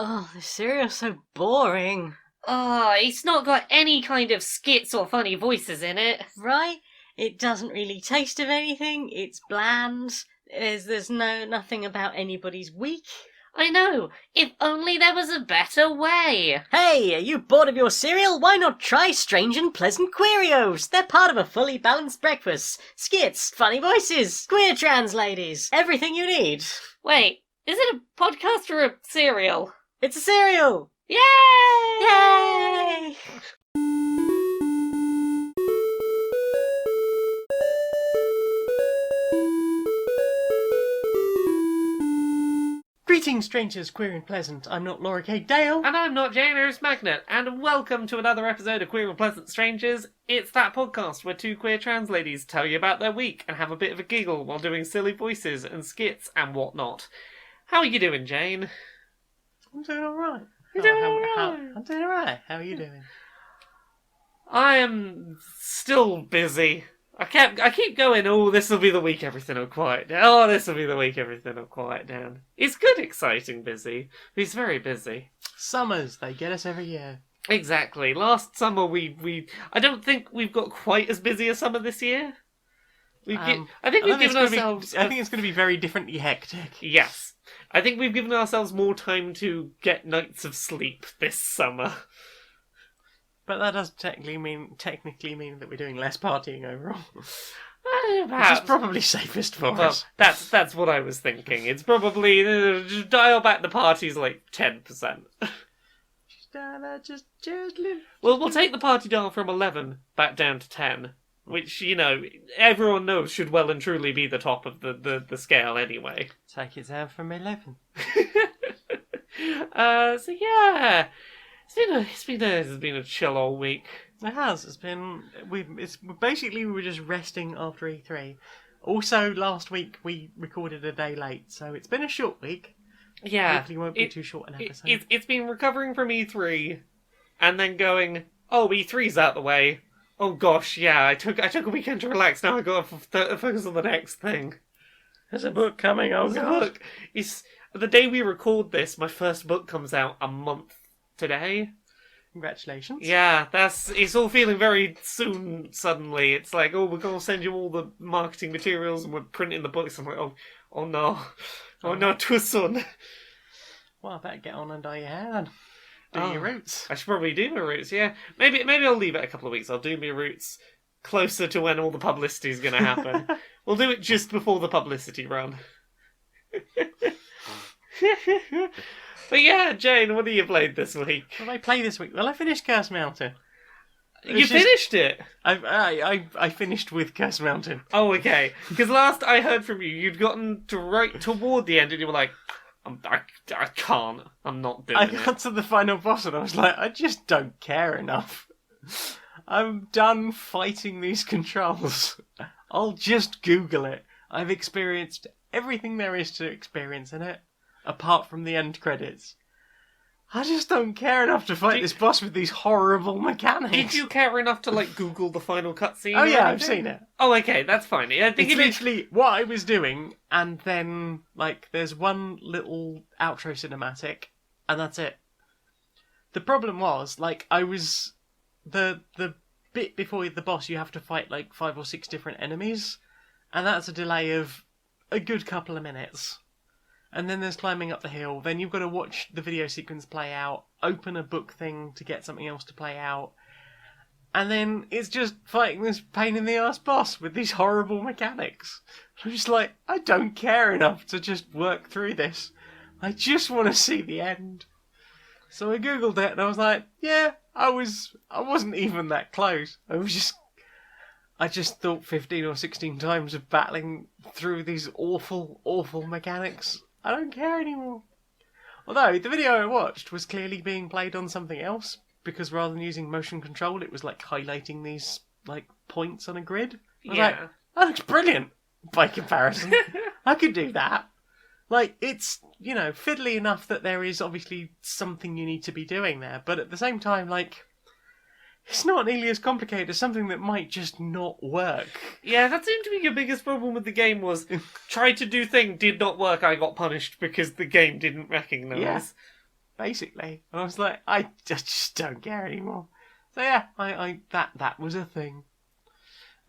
Oh, the cereal's so boring. Oh, it's not got any kind of skits or funny voices in it. Right? It doesn't really taste of anything. It's bland. There's nothing about anybody's week. I know. If only there was a better way. Hey, are you bored of your cereal? Why not try Strange and Pleasant Querios? They're part of a fully balanced breakfast. Skits, funny voices, queer trans ladies, everything you need. Wait, is it a podcast or a cereal? It's a cereal! Yay! Yay! Greetings, strangers, queer and pleasant. I'm not Laura K. Dale. And I'm not Jane Aerith Magnet, and welcome to another episode of Queer and Pleasant Strangers. It's that podcast where two queer trans ladies tell you about their week and have a bit of a giggle while doing silly voices and skits and whatnot. How are you doing, Jane? I'm doing alright. You're doing alright. I'm doing alright. How are you doing? I am still busy. I keep going, oh, this will be the week everything will quiet down. Oh, this will be the week everything will quiet down. It's good, exciting, busy. He's very busy. Summers, they get us every year. Exactly. Last summer I don't think we've got quite as busy a summer this year. I think we've given ourselves... I think it's going to be very differently hectic. Yes. I think we've given ourselves more time to get nights of sleep this summer. But that does technically mean that we're doing less partying overall. Perhaps. Which is probably safest for us. That's what I was thinking. It's probably just dial back the parties like 10%. We'll take the party dial from 11 back down to 10, which everyone knows should well and truly be the top of the scale anyway. Take it down from 11. So yeah. It's been a chill all week. It has. We were just resting after E3. Also, last week we recorded a day late, so it's been a short week. Yeah, hopefully it won't be too short an episode. It's been recovering from E3, and then going, oh, E3's out the way. Oh gosh, yeah, I took a weekend to relax. Now I got to focus on the next thing. There's a book coming. Oh god! It's the day we record this. My first book comes out a month today. Congratulations. Yeah, it's all feeling very soon suddenly. It's like, oh, we're going to send you all the marketing materials and we're printing the books. I'm like, oh no. Oh no, too soon. Well, I better get on and dye your hair then. Do your roots. I should probably do my roots, yeah. Maybe I'll leave it a couple of weeks. I'll do my roots closer to when all the publicity is going to happen. We'll do it just before the publicity run. But yeah, Jane, what have you played this week? What did I play this week? Well, I finished Curse Mountain. You finished it? I finished with Curse Mountain. Oh, okay. Because last I heard from you, you'd gotten to right toward the end and you were like, I can't. I'm not doing it. I got to the final boss and I was like, I just don't care enough. I'm done fighting these controls. I'll just Google it. I've experienced everything there is to experience in it. Apart from the end credits. I just don't care enough to fight this boss with these horrible mechanics. Did you care enough to, Google the final cutscene? Oh yeah, I've seen it. Oh, okay, that's fine. I think it's literally what I was doing, and then, there's one little outro cinematic, and that's it. The problem was, I was... The bit before the boss, you have to fight, 5 or 6 different enemies, and that's a delay of a good couple of minutes. And then there's climbing up the hill. Then you've got to watch the video sequence play out, open a book thing to get something else to play out. And then it's just fighting this pain-in-the-ass boss with these horrible mechanics. I'm just like, I don't care enough to just work through this. I just want to see the end. So I googled it and I was like, yeah, I wasn't even that close. I just thought 15 or 16 times of battling through these awful, awful mechanics. I don't care anymore. Although, the video I watched was clearly being played on something else, because rather than using motion control, it was highlighting these, points on a grid. I was like, that looks brilliant, by comparison. I could do that. It's, fiddly enough that there is obviously something you need to be doing there, but at the same time, it's not nearly as complicated as something that might just not work. Yeah, that seemed to be your biggest problem with the game was, tried to do thing, did not work, I got punished because the game didn't recognise. basically. And I was like, I just don't care anymore. So yeah, I that was a thing.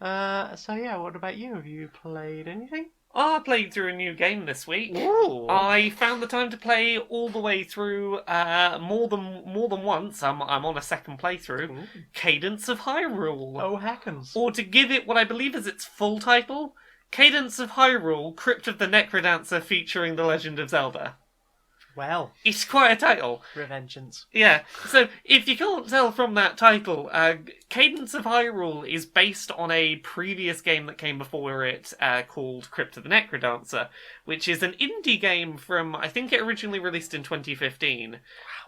So yeah, what about you? Have you played anything? I played through a new game this week. Ooh. I found the time to play all the way through more than once. I'm on a second playthrough. Ooh. Cadence of Hyrule. Oh, heckens. Or to give it what I believe is its full title, Cadence of Hyrule, Crypt of the Necrodancer featuring The Legend of Zelda. Well, It's quite a title. Revengeance. Yeah, so if you can't tell from that title, Cadence of Hyrule is based on a previous game that came before it called Crypt of the Necrodancer, which is an indie game from, I think it originally released in 2015.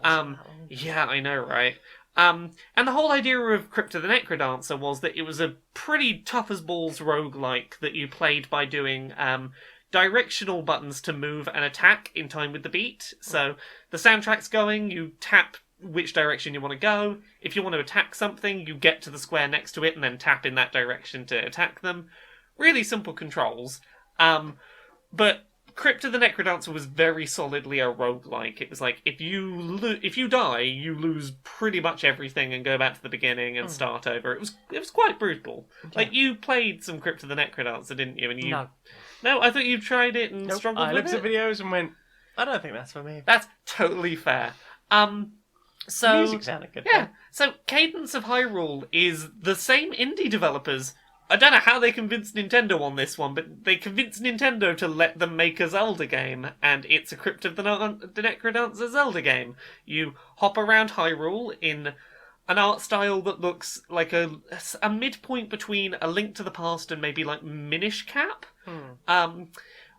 Yeah, I know, right? And the whole idea of Crypt of the Necrodancer was that it was a pretty tough-as-balls roguelike that you played by doing directional buttons to move and attack in time with the beat. So the soundtrack's going, you tap which direction you want to go. If you want to attack something, you get to the square next to it and then tap in that direction to attack them. Really simple controls. But Crypt of the Necrodancer was very solidly a roguelike. It was like, if you die, you lose pretty much everything and go back to the beginning and start over. It was quite brutal. Yeah. Like, you played some Crypt of the Necrodancer, didn't you? And No. No, I thought you tried it and Nope. struggled I with looked it. at videos and went, I don't think that's for me. That's totally fair. The So music sounded good. yeah, so Cadence of Hyrule is the same indie developers. I don't know how they convinced Nintendo on this one, but they convinced Nintendo to let them make a Zelda game, and it's a Crypt of the Necrodancer Zelda game. You hop around Hyrule in an art style that looks like a midpoint between A Link to the Past and maybe like Minish Cap.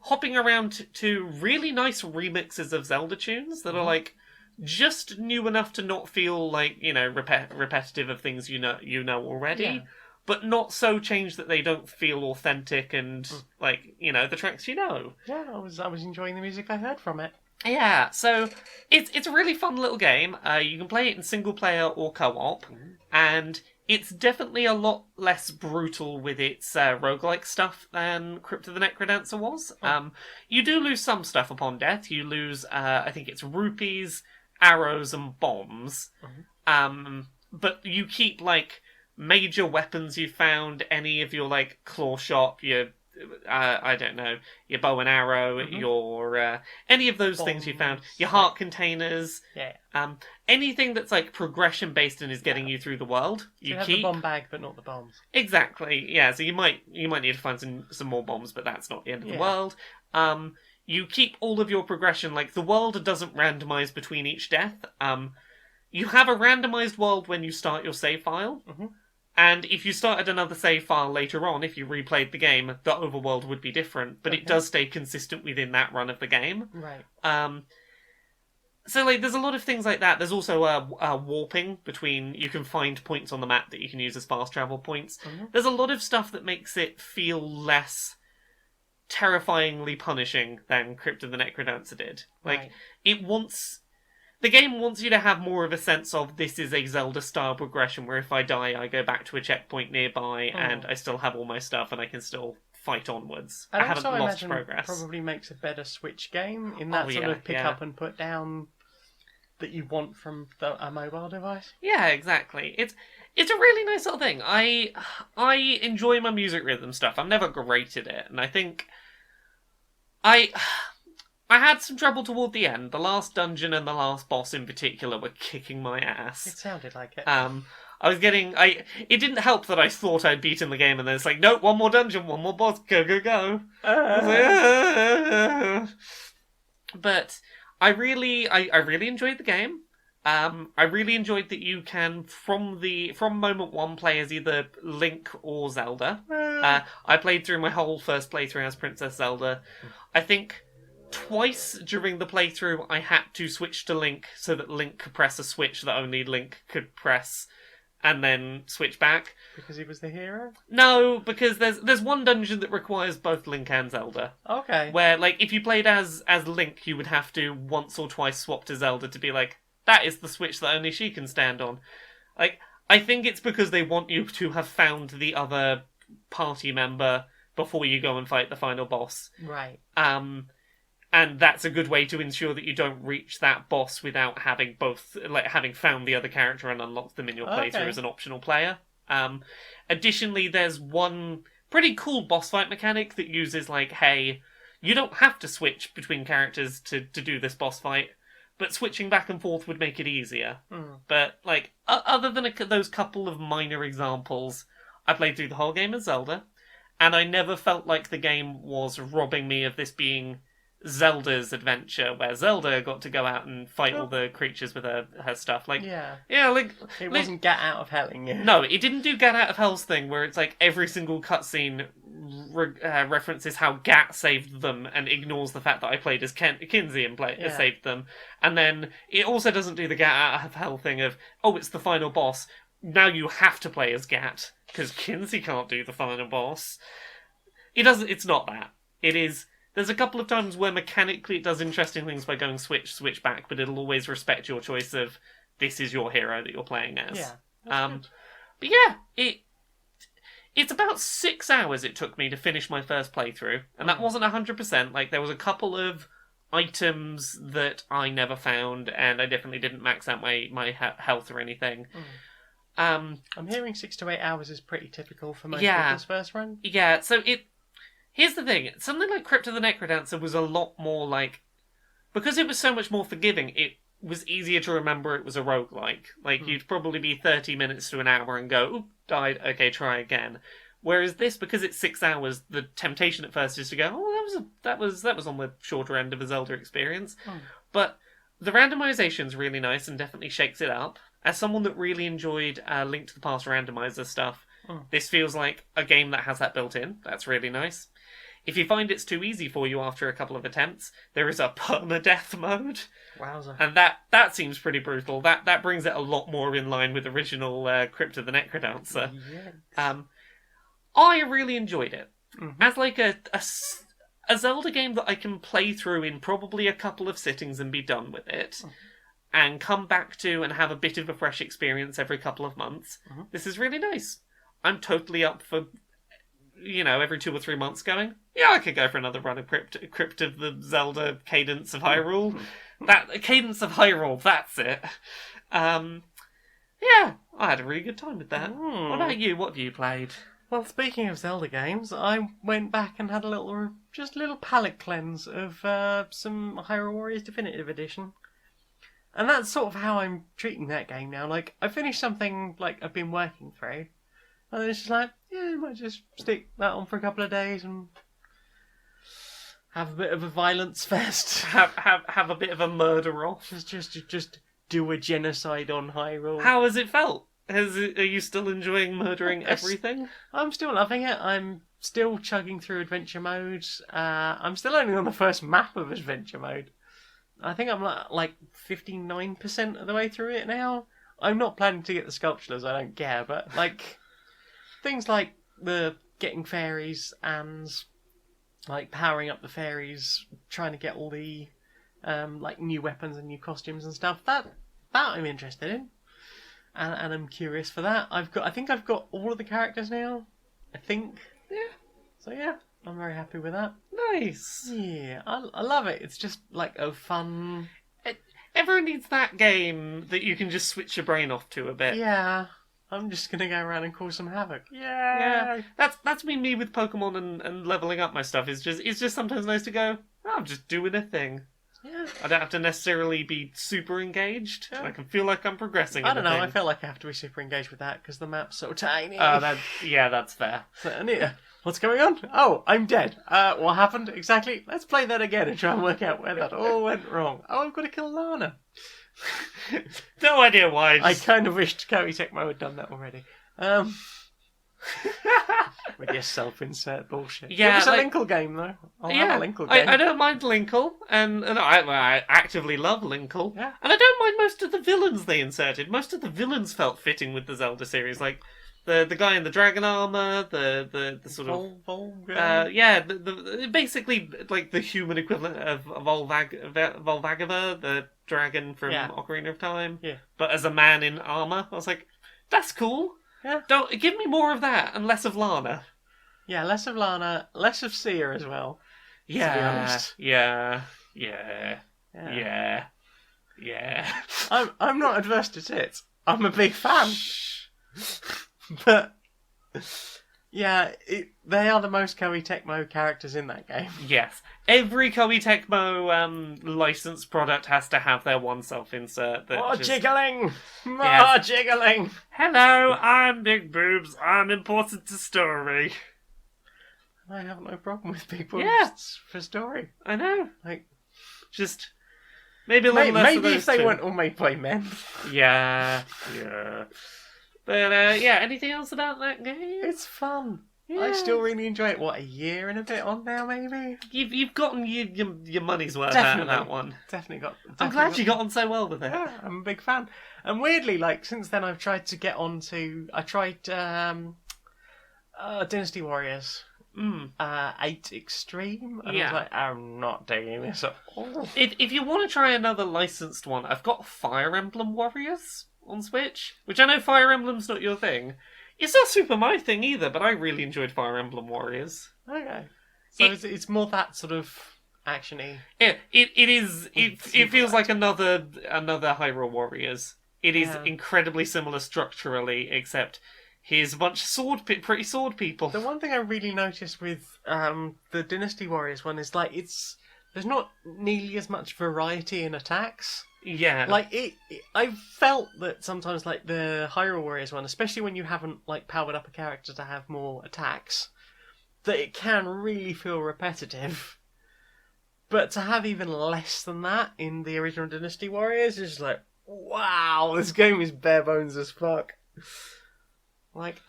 Hopping around to really nice remixes of Zelda tunes that are like just new enough to not feel like, you know, repetitive of things you know already. Yeah. But not so changed that they don't feel authentic and like, you know, the tracks you know. Yeah, I was enjoying the music I heard from it. Yeah, so it's a really fun little game. You can play it in single player or co-op, and it's definitely a lot less brutal with its roguelike stuff than Crypt of the Necrodancer was. You do lose some stuff upon death. You lose, I think it's rupees, arrows, and bombs. But you keep, like, major weapons you found, any of your, like, claw shot, your I don't know, your bow and arrow, your any of those things you found, your heart containers, anything that's like progression based and is getting you through the world, you have keep. the bomb bag, but not the bombs. Exactly, yeah. So you might need to find some more bombs, but that's not the end of the world. You keep all of your progression. Like, the world doesn't randomize between each death. You have a randomized world when you start your save file. And if you started another save file later on, if you replayed the game, the overworld would be different, but it does stay consistent within that run of the game. Right. So, like, there's a lot of things like that. There's also warping between... You can find points on the map that you can use as fast travel points. There's a lot of stuff that makes it feel less terrifyingly punishing than Crypt of the Necrodancer did. Like, the game wants you to have more of a sense of, this is a Zelda-style progression where if I die, I go back to a checkpoint nearby and I still have all my stuff and I can still fight onwards. And I haven't also, lost imagine progress. Probably makes a better Switch game in that sort of pick up and put down that you want from a mobile device. Yeah, exactly. It's a really nice little thing. I enjoy my music rhythm stuff. I'm never great at it, and I think I had some trouble toward the end. The last dungeon and the last boss in particular were kicking my ass. It sounded like it. It didn't help that I thought I'd beaten the game and then it's like, nope, one more dungeon, one more boss, go, go, go. But I really enjoyed the game. I really enjoyed that you can, from moment one, play as either Link or Zelda. I played through my whole first playthrough as Princess Zelda. I think twice during the playthrough I had to switch to Link so that Link could press a switch that only Link could press and then switch back. Because he was the hero? No, because there's one dungeon that requires both Link and Zelda. Okay. Where, like, if you played as Link, you would have to once or twice swap to Zelda to be like, that is the switch that only she can stand on. Like, I think it's because they want you to have found the other party member before you go and fight the final boss. Right. And that's a good way to ensure that you don't reach that boss without having having found the other character and unlocked them in your playthrough as an optional player. Additionally, there's one pretty cool boss fight mechanic that uses hey, you don't have to switch between characters to do this boss fight, but switching back and forth would make it easier. But other than those couple of minor examples, I played through the whole game as Zelda, and I never felt like the game was robbing me of this being Zelda's adventure, where Zelda got to go out and fight all the creatures with her stuff. It wasn't get out of helling you. No, it didn't do get out of hell's thing, where it's every single cutscene references how Gat saved them and ignores the fact that I played as Kinsey and saved them. And then it also doesn't do the get out of hell thing of, oh, it's the final boss, now you have to play as Gat, because Kinsey can't do the final boss. It doesn't. It's not that. It is... There's a couple of times where mechanically it does interesting things by going switch back, but it'll always respect your choice of this is your hero that you're playing as. Yeah. But yeah, it's about 6 hours it took me to finish my first playthrough, and that wasn't 100%. There was a couple of items that I never found, and I definitely didn't max out my health or anything. I'm hearing 6 to 8 hours is pretty typical for most people's first run. Yeah, so here's the thing, something like Crypt of the Necrodancer was a lot more because it was so much more forgiving, it was easier to remember it was a roguelike. You'd probably be 30 minutes to an hour and go, oop, died, okay, try again. Whereas this, because it's 6 hours, the temptation at first is to go, oh, that was on the shorter end of a Zelda experience. But the randomization's really nice and definitely shakes it up. As someone that really enjoyed Link to the Past randomizer stuff, this feels like a game that has that built in. That's really nice. If you find it's too easy for you after a couple of attempts, there is a permadeath mode. Wowza. And that seems pretty brutal. That brings it a lot more in line with original Crypt of the Necrodancer. Yes. I really enjoyed it. As a Zelda game that I can play through in probably a couple of sittings and be done with it, and come back to and have a bit of a fresh experience every couple of months, this is really nice. I'm totally up for... every 2 or 3 months going, I could go for another run of Crypt of the Zelda Cadence of Hyrule. Cadence of Hyrule, that's it. I had a really good time with that. What about you? What have you played? Well, speaking of Zelda games, I went back and had a little palate cleanse of some Hyrule Warriors Definitive Edition. And that's sort of how I'm treating that game now. I finished something I've been working through. And then it's just I might just stick that on for a couple of days and have a bit of a violence fest. Have a bit of a murder off. Just do a genocide on Hyrule. How has it felt? Are you still enjoying murdering everything? I'm still loving it. I'm still chugging through adventure mode. I'm still only on the first map of adventure mode. I think I'm 59% of the way through it now. I'm not planning to get the sculptures, I don't care, but things like the getting fairies and powering up the fairies, trying to get all the new weapons and new costumes and stuff. That I'm interested in, and I'm curious for that. I think I've got all of the characters now. I think. Yeah. So yeah, I'm very happy with that. Nice. Yeah, I love it. It's just a fun. Everyone needs that game that you can just switch your brain off to a bit. Yeah. I'm just going to go around and cause some havoc. Yeah. That's been me with Pokemon and leveling up my stuff. It's just sometimes nice to go, I'm just doing a thing. Yeah. I don't have to necessarily be super engaged. Yeah. I can feel like I'm progressing. I don't know, I feel like I have to be super engaged with that because the map's so tiny. Oh, that's fair. So, Anita, what's going on? Oh, I'm dead. What happened exactly? Let's play that again and try and work out where that all went wrong. Oh, I've got to kill Lana. No idea why. I kind of wished Koei Tecmo had done that already. With your self-insert bullshit. Yeah, it's a Linkle game though. I'll have a Linkle game. I don't mind Linkle, and I actively love Linkle. Yeah. And I don't mind most of the villains they inserted. Most of the villains felt fitting with the Zelda series, the guy in the dragon armor, the sort of basically the human equivalent of Volvagiva, the dragon from Ocarina of Time. Yeah. But as a man in armor, I was like, that's cool. Yeah. Don't give me more of that and less of Lana. Yeah, less of Lana, less of Sia as well. Yeah. To be honest. Yeah. Yeah. Yeah. Yeah. I'm not adverse to tits. I'm a big fan. But yeah, they are the most Koei Tecmo characters in that game. Yes. Every Koei Tecmo licensed product has to have their one self-insert. More jiggling! More Yes. jiggling! Hello, I'm Big Boobs. I'm important to story. I have no problem with big boobs Yeah. for story. I know. Like, Just maybe a little less of maybe those if they two. weren't all made by men. Yeah. But yeah, anything else about that game? It's fun. Yeah. I still really enjoy it. What, a year and a bit on now, maybe? You've gotten your money's worth Definitely. out of that one. Definitely got. I'm glad you got on so well with it. Yeah, I'm a big fan. And weirdly, like, since then I've tried to get on to... I tried Dynasty Warriors 8 Extreme. And I was like, I'm not digging this at all. If you want to try another licensed one, I've got Fire Emblem Warriors on Switch, which I know Fire Emblem's not your thing. It's not super my thing either, but I really enjoyed Fire Emblem Warriors. Okay. So it's more that sort of action-y. Yeah, it is. It feels like another Hyrule Warriors. It is incredibly similar structurally, except here's a bunch of pretty sword people. The one thing I really noticed with the Dynasty Warriors one is like there's not nearly as much variety in attacks. Yeah, Like I felt that sometimes like the Hyrule Warriors one, especially when you haven't like powered up a character to have more attacks, that it can really feel repetitive. But to have even less than that in the original Dynasty Warriors is like, wow, this game is bare bones as fuck. Like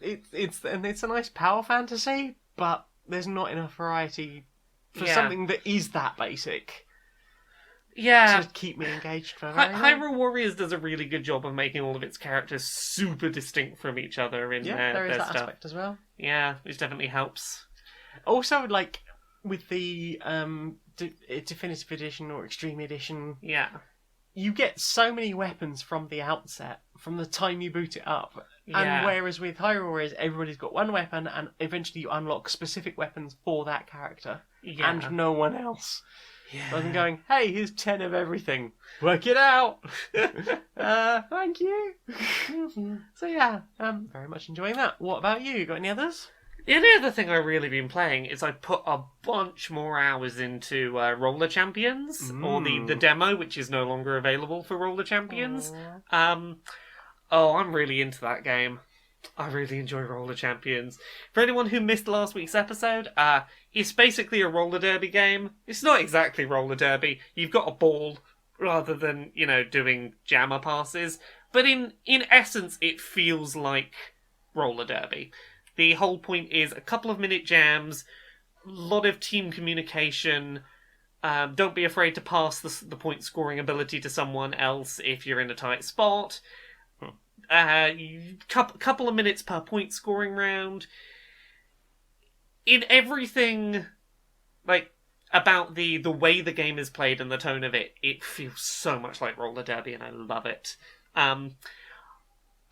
it's a nice power fantasy, but there's not enough variety for something that is that basic. Yeah. To keep me engaged for very long. Hyrule Warriors does a really good job of making all of its characters super distinct from each other in there is their that stuff. aspect as well. Yeah, which definitely helps. Also, like with the Definitive Edition or Extreme Edition, Yeah. you get so many weapons from the outset, from the time you boot it up. Yeah. And whereas with Hyrule Warriors, everybody's got one weapon, and eventually you unlock specific weapons for that character, and no one else. Yeah. Rather than going, hey, here's 10 of everything. Work it out. Thank you. So yeah, I'm very much enjoying that. What about you? Got any others? The only other thing I've really been playing is I put a bunch more hours into Roller Champions, or the demo, which is no longer available for Roller Champions. I'm really into that game. I really enjoy Roller Champions. For anyone who missed last week's episode, it's basically a roller derby game. It's not exactly roller derby. You've got a ball rather than, doing jammer passes. But in essence, it feels like roller derby. The whole point is a couple of minute jams, a lot of team communication. Don't be afraid to pass the point scoring ability to someone else if you're in a tight spot. Couple of minutes per point scoring round. In everything, like, about the way the game is played and the tone of it, it feels so much like roller derby, and I love it.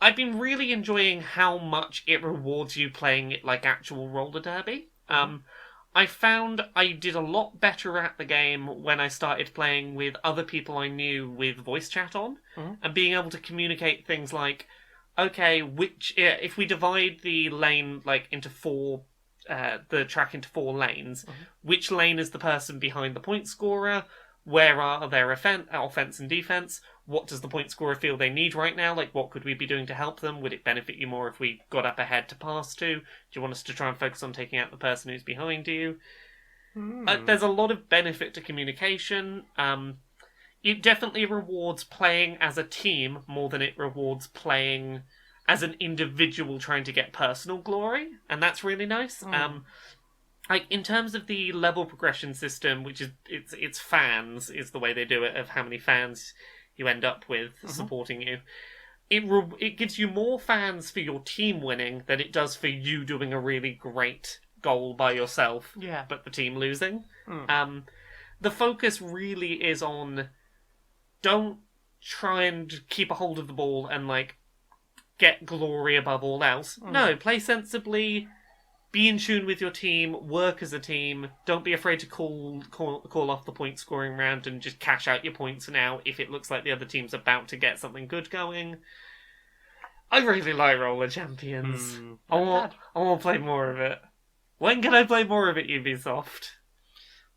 I've been really enjoying how much it rewards you playing it like actual roller derby. I found I did a lot better at the game when I started playing with other people I knew with voice chat on, and being able to communicate things like, okay, if we divide the lane into four, the track into four lanes, which lane is the person behind the point scorer? Where are their offense and defense? What does the point scorer feel they need right now? Like, what could we be doing to help them? Would it benefit you more if we got up ahead to pass to? Do you want us to try and focus on taking out the person who's behind you? There's a lot of benefit to communication. It definitely rewards playing as a team more than it rewards playing as an individual trying to get personal glory, and that's really nice. In terms of the level progression system, which is it's fans is the way they do it, of how many fans you end up with supporting you. It gives you more fans for your team winning than it does for you doing a really great goal by yourself, but the team losing. The focus really is on, don't try and keep a hold of the ball and get glory above all else. No, play sensibly, be in tune with your team, work as a team. Don't be afraid to call off the point scoring round and just cash out your points now if it looks like the other team's about to get something good going. I really like Roller Champions. I want to play more of it. When can I play more of it, Ubisoft?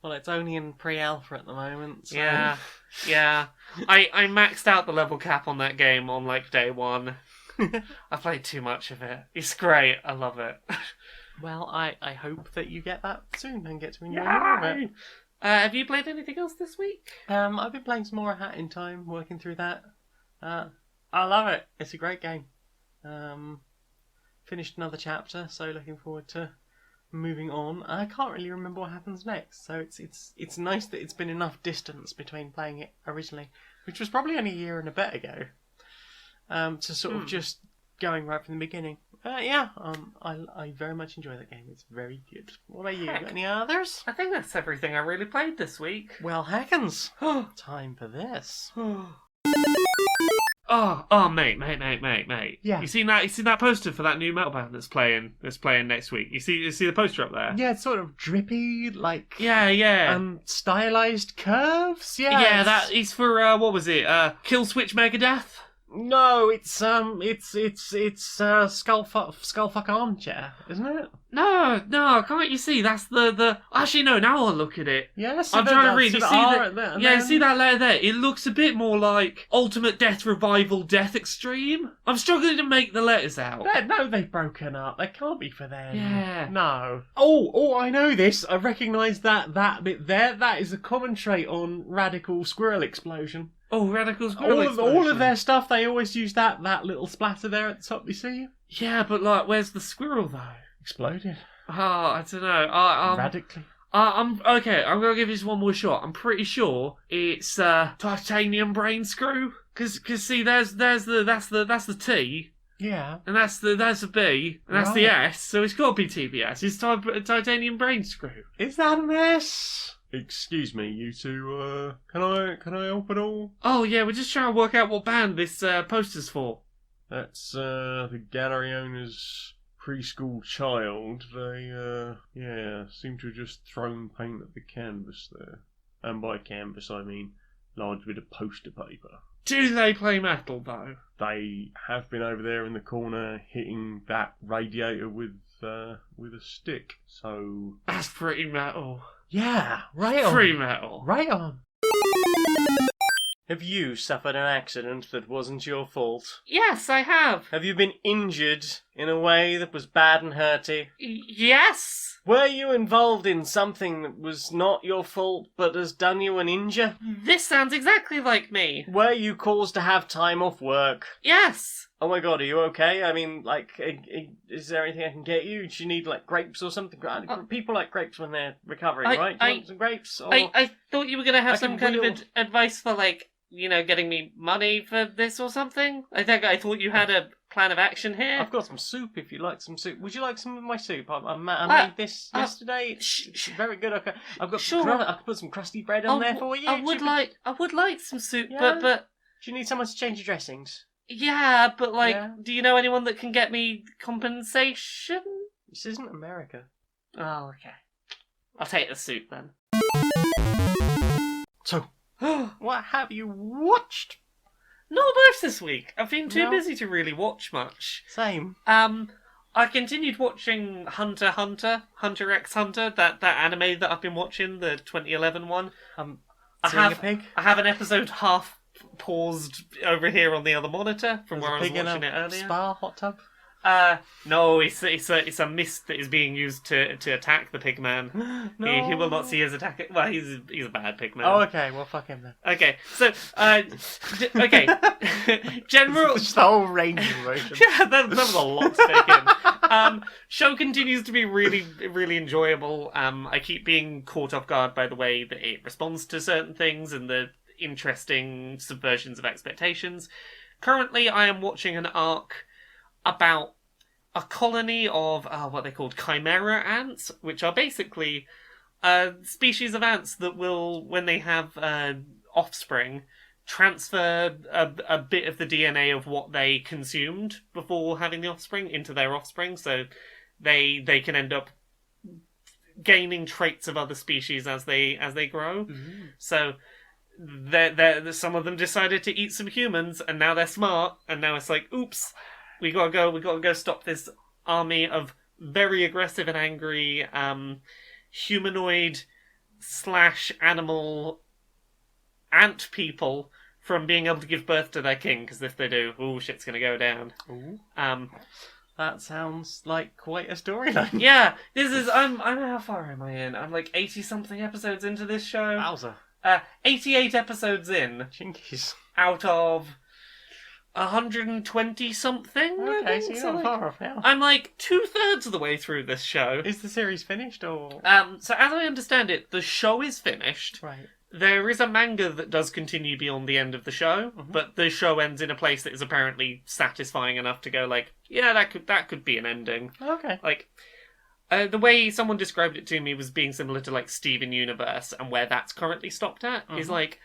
Well, it's only in pre-alpha at the moment. So... Yeah. I maxed out the level cap on that game on like day one. I played too much of it. It's great. I love it. Well, I hope that you get that soon and get to enjoy more of it. Have you played anything else this week? I've been playing some more Hat in Time, working through that. I love it. It's a great game. Finished another chapter, so looking forward to moving on. I can't really remember what happens next, so it's nice that it's been enough distance between playing it originally, which was probably only a year and a bit ago, to sort of just going right from the beginning. I very much enjoy that game. It's very good. What about you? Got any others? I think that's everything I really played this week. Well, Hackens, time for this. Oh, mate. Yeah. You seen that poster for that new metal band that's playing next week? You see the poster up there? Yeah, it's sort of drippy, like stylized curves. Yeah, that is for what was it? Kill Switch Megadeth. No, it's Skullfuck Armchair, isn't it? No, can't you see? That's the. Actually, no. Now I'll look at it. Yes, I'm trying to read. You see that? there, Yeah, see that letter there? It looks a bit more like Ultimate Death Revival Death Extreme. I'm struggling to make the letters out. No, they've broken up. They can't be for them. Yeah. No. Oh, I know this. I recognise that bit there. That is a commentary on Radical Squirrel Explosion. Oh, Radical Squirrel Explosion. All of their stuff, they always use that little splatter there at the top, you see? Yeah, but like, where's the squirrel though? Exploded. Oh, I don't know. Radically. I'm okay. I'm gonna give this one more shot. I'm pretty sure it's titanium brain screw. Cause see, that's the T. Yeah. And that's the B, and that's the S. So it's got to be TBS. It's titanium brain screw. Is that a mess? Excuse me, you two. Can I help at all? Oh yeah, we're just trying to work out what band this poster's for. That's the gallery owner's preschool child. They seem to have just thrown paint at the canvas there, and by canvas I mean large bit of poster paper. Do they play metal though? They have been over there in the corner hitting that radiator with a stick. So that's pretty metal. Yeah, right on. Free metal. Right on. Have you suffered an accident that wasn't your fault? Yes, I have. Have you been injured in a way that was bad and hurty? Yes. Were you involved in something that was not your fault but has done you an injury? This sounds exactly like me. Were you caused to have time off work? Yes. Oh my god, are you okay? I mean, like, is there anything I can get you? Do you need, like, grapes or something? People like grapes when they're recovering, right? Do you want some grapes? Or... I thought you were going to have some kind of advice for, like, getting me money for this or something. I thought you had a plan of action here. I've got some soup if you like some soup. Would you like some of my soup? I made this yesterday. It's very good. Okay. I've got I can put some crusty bread on there for you. I would like some soup, yeah. but do you need someone to change your dressings? Yeah, but do you know anyone that can get me compensation? This isn't America. Oh, okay. I'll take the soup then. So, what have you watched? Not much this week. I've been too busy to really watch much. Same. I continued watching Hunter x Hunter, that anime that I've been watching, the 2011 one. I have an episode half paused over here on the other monitor from where I was watching it earlier. Spa hot tub? No, it's a mist that is being used to attack the pigman. No. He will not see his attack. Well, he's a bad pigman. Oh, okay. Well, fuck him then. Okay, so okay, general. Just the whole range of emotions. Yeah, that was a lot to take in. Show continues to be really, really enjoyable. I keep being caught off guard by the way that it responds to certain things and the interesting subversions of expectations. Currently, I am watching an arc about a colony of what they called chimera ants, which are basically a species of ants that will, when they have offspring, transfer a bit of the DNA of what they consumed before having the offspring into their offspring. So they can end up gaining traits of other species as they grow. Mm-hmm. So some of them decided to eat some humans, and now they're smart, and now it's like, oops, we gotta go stop this army of very aggressive and angry humanoid / animal ant people from being able to give birth to their king, because if they do, shit's gonna go down. Ooh. That sounds like quite a storyline. Yeah, this is. I'm how far am I in? I'm like 80 something episodes into this show. Wowza. 88 episodes in. Jinkies. Out of 120 something. Okay, so you're not far off now. I'm like 2/3 of the way through this show. Is the series finished or? So as I understand it, the show is finished. Right. There is a manga that does continue beyond the end of the show, but the show ends in a place that is apparently satisfying enough to go like, yeah, that could be an ending. Okay. Like, the way someone described it to me was being similar to like Steven Universe, and where that's currently stopped at is like,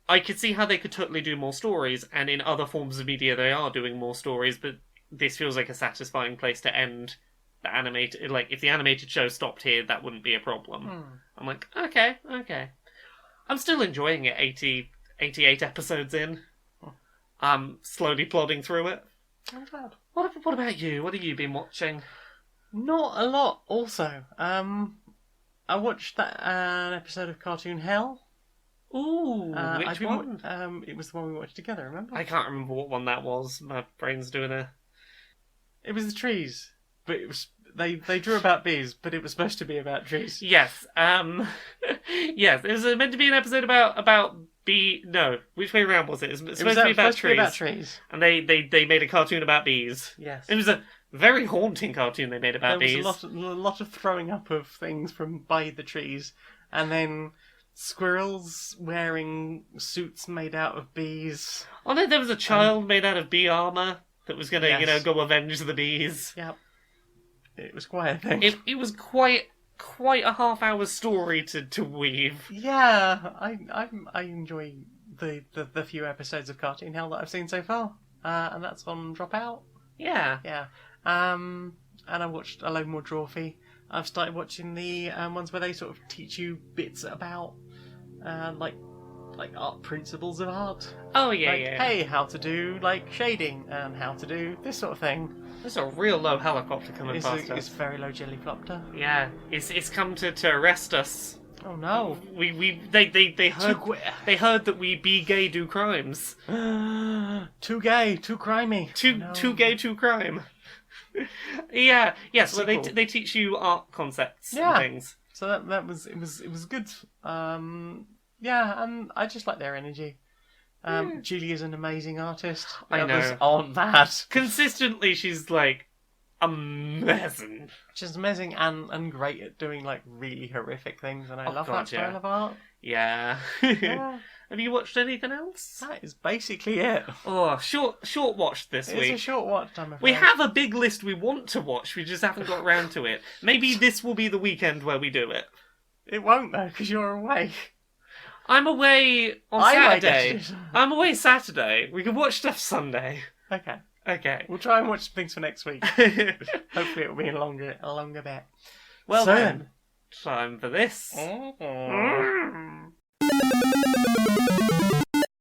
I could see how they could totally do more stories, and in other forms of media they are doing more stories, but this feels like a satisfying place to end the animated. Like, if the animated show stopped here, that wouldn't be a problem. I'm like, okay. I'm still enjoying it 88 episodes in. I'm slowly plodding through it. I'm glad. What about you? What have you been watching? Not a lot, also. I watched an episode of Cartoon Hell. Ooh, which one? It was the one we watched together, remember? I can't remember what one that was. My brain's doing a... It was the trees, but it was... They drew about bees, but it was supposed to be about trees. Yes. Yes, it was meant to be an episode about bee... No, which way around was it? It was supposed to be about trees. And they made a cartoon about bees. Yes. It was a very haunting cartoon they made about bees. There was a lot of throwing up of things by the trees, and then squirrels wearing suits made out of bees. Oh no, there was a child made out of bee armour that was going to, go avenge the bees. Yep. It was quite a thing. It was quite a half-hour story to weave. Yeah, I enjoy the few episodes of Cartoon Hell that I've seen so far, and that's on Dropout. Yeah. And I watched a load more Drawfee. I've started watching the ones where they sort of teach you bits about like art principles of art. Oh yeah, like, yeah. Hey, how to do like shading and how to do this sort of thing. There's a real low helicopter coming past us. It's very low jellyflopter. Yeah, it's come to arrest us. Oh no! They heard that we be gay do crimes. Too gay, too crimey. Too gay, too crime. Yeah, yes. Well, they teach you art concepts and things. So that was good. Yeah, and I just like their energy. Julie is an amazing artist. I know. Was on that. Consistently, she's like amazing. She's amazing and great at doing like really horrific things, and I love that style of art. Yeah. Yeah. Have you watched anything else? That is basically it. Oh, short watch this week. It's a short watch, I'm afraid. We have a big list we want to watch, we just haven't got around to it. Maybe this will be the weekend where we do it. It won't though, because you're away. I'm away on Saturday. I'm away Saturday. We can watch stuff Sunday. Okay. We'll try and watch some things for next week. Hopefully it'll be a longer bit. Well then, time for this.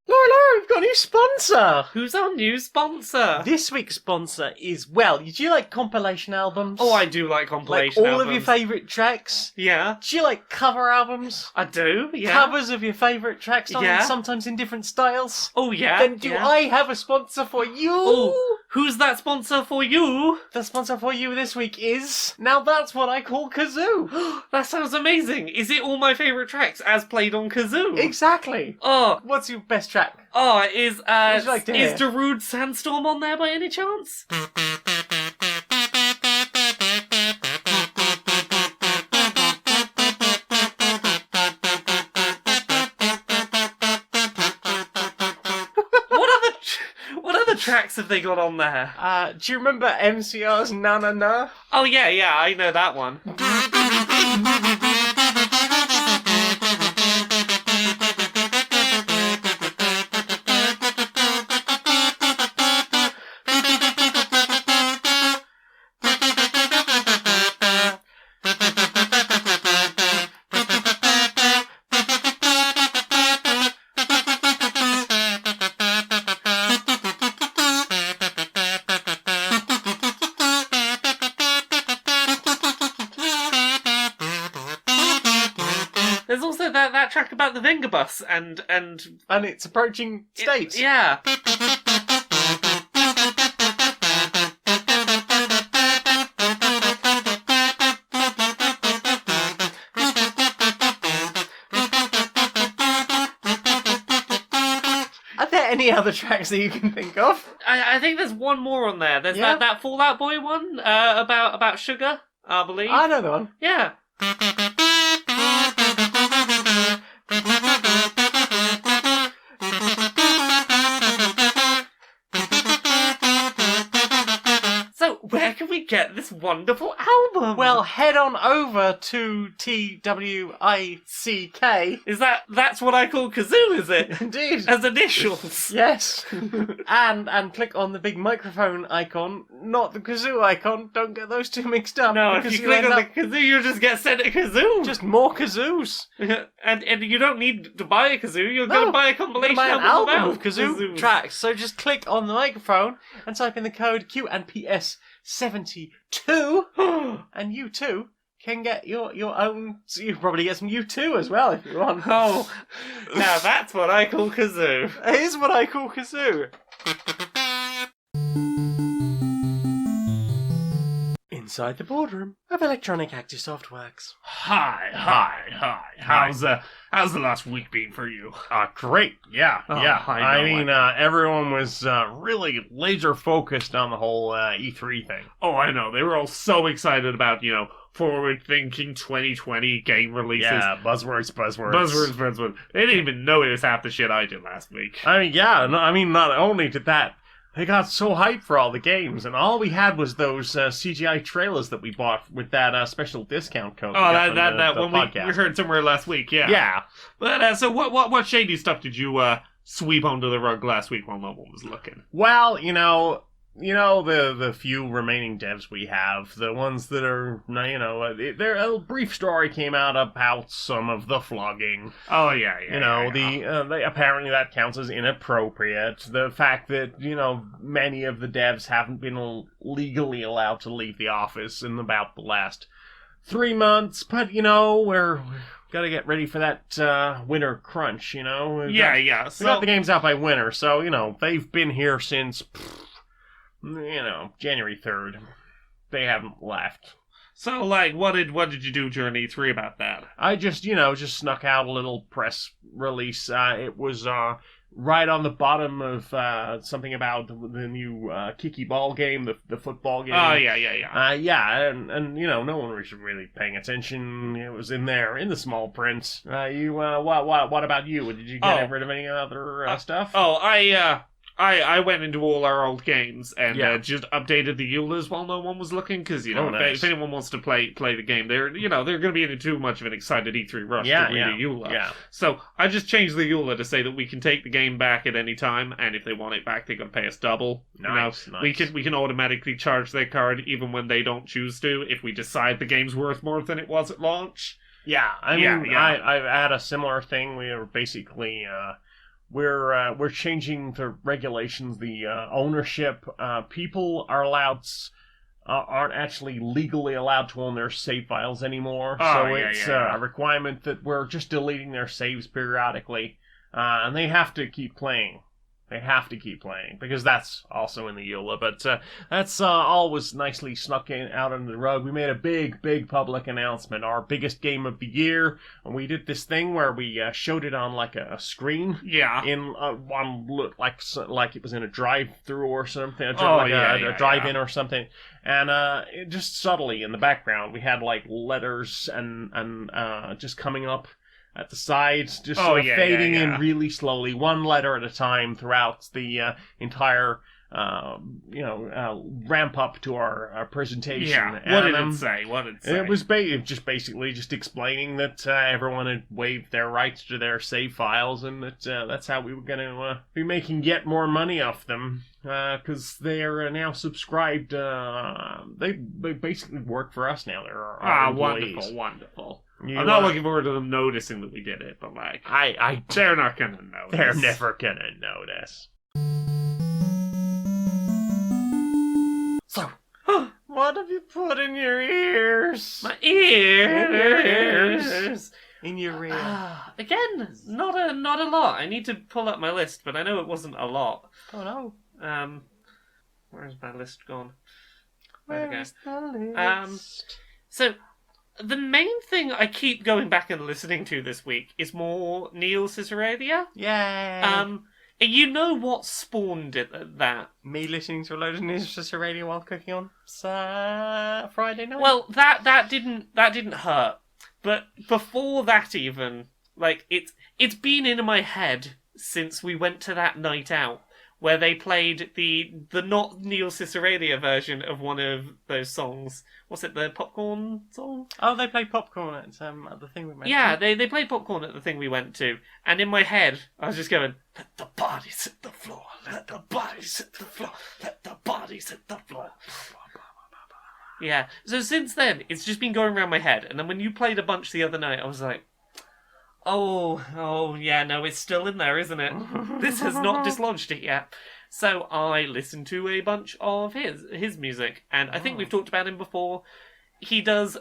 Laura, we've got a new sponsor! Who's our new sponsor? This week's sponsor is, well, do you like compilation albums? Oh, I do like compilation albums. albums. All of your favourite tracks? Yeah. Do you like cover albums? I do, yeah. Covers of your favourite tracks, sometimes in different styles? Oh, yeah. Then I have a sponsor for you? Oh, who's that sponsor for you? The sponsor for you this week is... Now that's what I call Kazoo! That sounds amazing. Is it all my favourite tracks as played on Kazoo? Exactly. Oh. What's your best track? Oh, is Darude Sandstorm on there by any chance? What other tracks have they got on there? Do you remember MCR's Na Na Na? Oh yeah, I know that one. that track about the Venga bus and And it's approaching states. Yeah. Are there any other tracks that you can think of? I think there's one more on there. There's Yeah. that Fallout Boy one about sugar, I believe. I know the one. Yeah. So, where can we get this wonderful album? Well, head on over to TWICK. that's what I call Kazoo, is it? Indeed. As initials. Yes. and click on the big microphone icon, not the kazoo icon. Don't get those two mixed up. No, because if you click end on the up Kazoo, you just get sent a Kazoo. just more kazoos. and you don't need to buy a Kazoo, you're No, going to buy a I'm gonna compilation buy an album about of kazoo kazoos. tracks. So just click on the microphone and type in the code QNPS72, and you too can get your own. So you can probably get some U2 as well if you want. Oh, now that's what I call Kazoo. It is what I call kazoo. Inside the boardroom of Electronic Active Softworks. Hi. How's the last week been for you? Great. Yeah. I know. Everyone was really laser focused on the whole E3 thing. Oh, I know. They were all so excited about, forward-thinking 2020 game releases. Yeah, buzzwords. Buzzwords. They didn't even notice half the shit I did last week. Not only did that, they got so hyped for all the games, and all we had was those CGI trailers that we bought with that special discount code. Oh, we got that from the one we podcast. heard somewhere last week, yeah. Yeah. But, so what shady stuff did you sweep under the rug last week while no one was looking? Well, the few remaining devs we have, the ones that are, a brief story came out about some of the flogging. Oh, yeah. They apparently that counts as inappropriate. The fact that, many of the devs haven't been legally allowed to leave the office in about the last 3 months, but, we're gotta get ready for that winter crunch, Yeah. We got the games out by winter, so, they've been here since... January 3rd. They haven't left. So, what did you do during E3 about that? I just snuck out a little press release. It was right on the bottom of something about the new Kiki ball game, the football game. Oh, yeah. And no one was really paying attention. It was in there, in the small print. What about you? Did you get rid of any other stuff? I went into all our old games and just updated the EULAs while no one was looking, because, nice. if anyone wants to play the game, they're going to be in too much of an excited E3 rush to read a EULA. Yeah. So I just changed the EULA to say that we can take the game back at any time, and if they want it back, they're going to pay us double. Nice. We can automatically charge their card even when they don't choose to, if we decide the game's worth more than it was at launch. Yeah, I had a similar thing. We were basically... We're changing the regulations, the ownership. People aren't actually legally allowed to own their save files anymore. It's a requirement that we're just deleting their saves periodically, and they have to keep playing. They have to keep playing, because that's also in the EULA. But that's all was nicely snuck out under the rug. We made a big public announcement, our biggest game of the year. And we did this thing where we showed it on like a screen. Yeah. In one look like it was in a drive-through or something. A drive-in or something. And just subtly in the background, we had like letters and just coming up at the sides, just fading in really slowly, one letter at a time throughout the entire, ramp up to our presentation. Yeah. And, what did it say? It was basically explaining that everyone had waived their rights to their save files, and that that's how we were going to be making yet more money off them. Because they are now subscribed. They basically work for us now. They're our employees. Wonderful. I'm not looking forward to them noticing that we did it, but they're not gonna notice. They're never gonna notice. So, what have you put in your ears? My ears. in your ear? Again, not a lot. I need to pull up my list, but I know it wasn't a lot. Oh no. Where's my list gone? Where we go. is the list? So, the main thing I keep going back and listening to this week is more Neil Cicierega. Yay! You know what spawned that? Me listening to a load of news just radio while cooking on Friday night. Well, that didn't hurt. But before that, even it's been in my head since we went to that night out where they played the not Neil Cicierega version of one of those songs. What's it, the Popcorn song? Oh, they played Popcorn at the thing we went Yeah, to. they played Popcorn at the thing we went to, and in my head I was just going, "Let the bodies hit the floor, let the bodies hit the floor, let the bodies hit the floor." Yeah. So since then, it's just been going around my head, and then when you played a bunch the other night, I was like, Oh, yeah, no, it's still in there, isn't it? This has not dislodged it yet. So I listened to a bunch of his music, and I think we've talked about him before. He does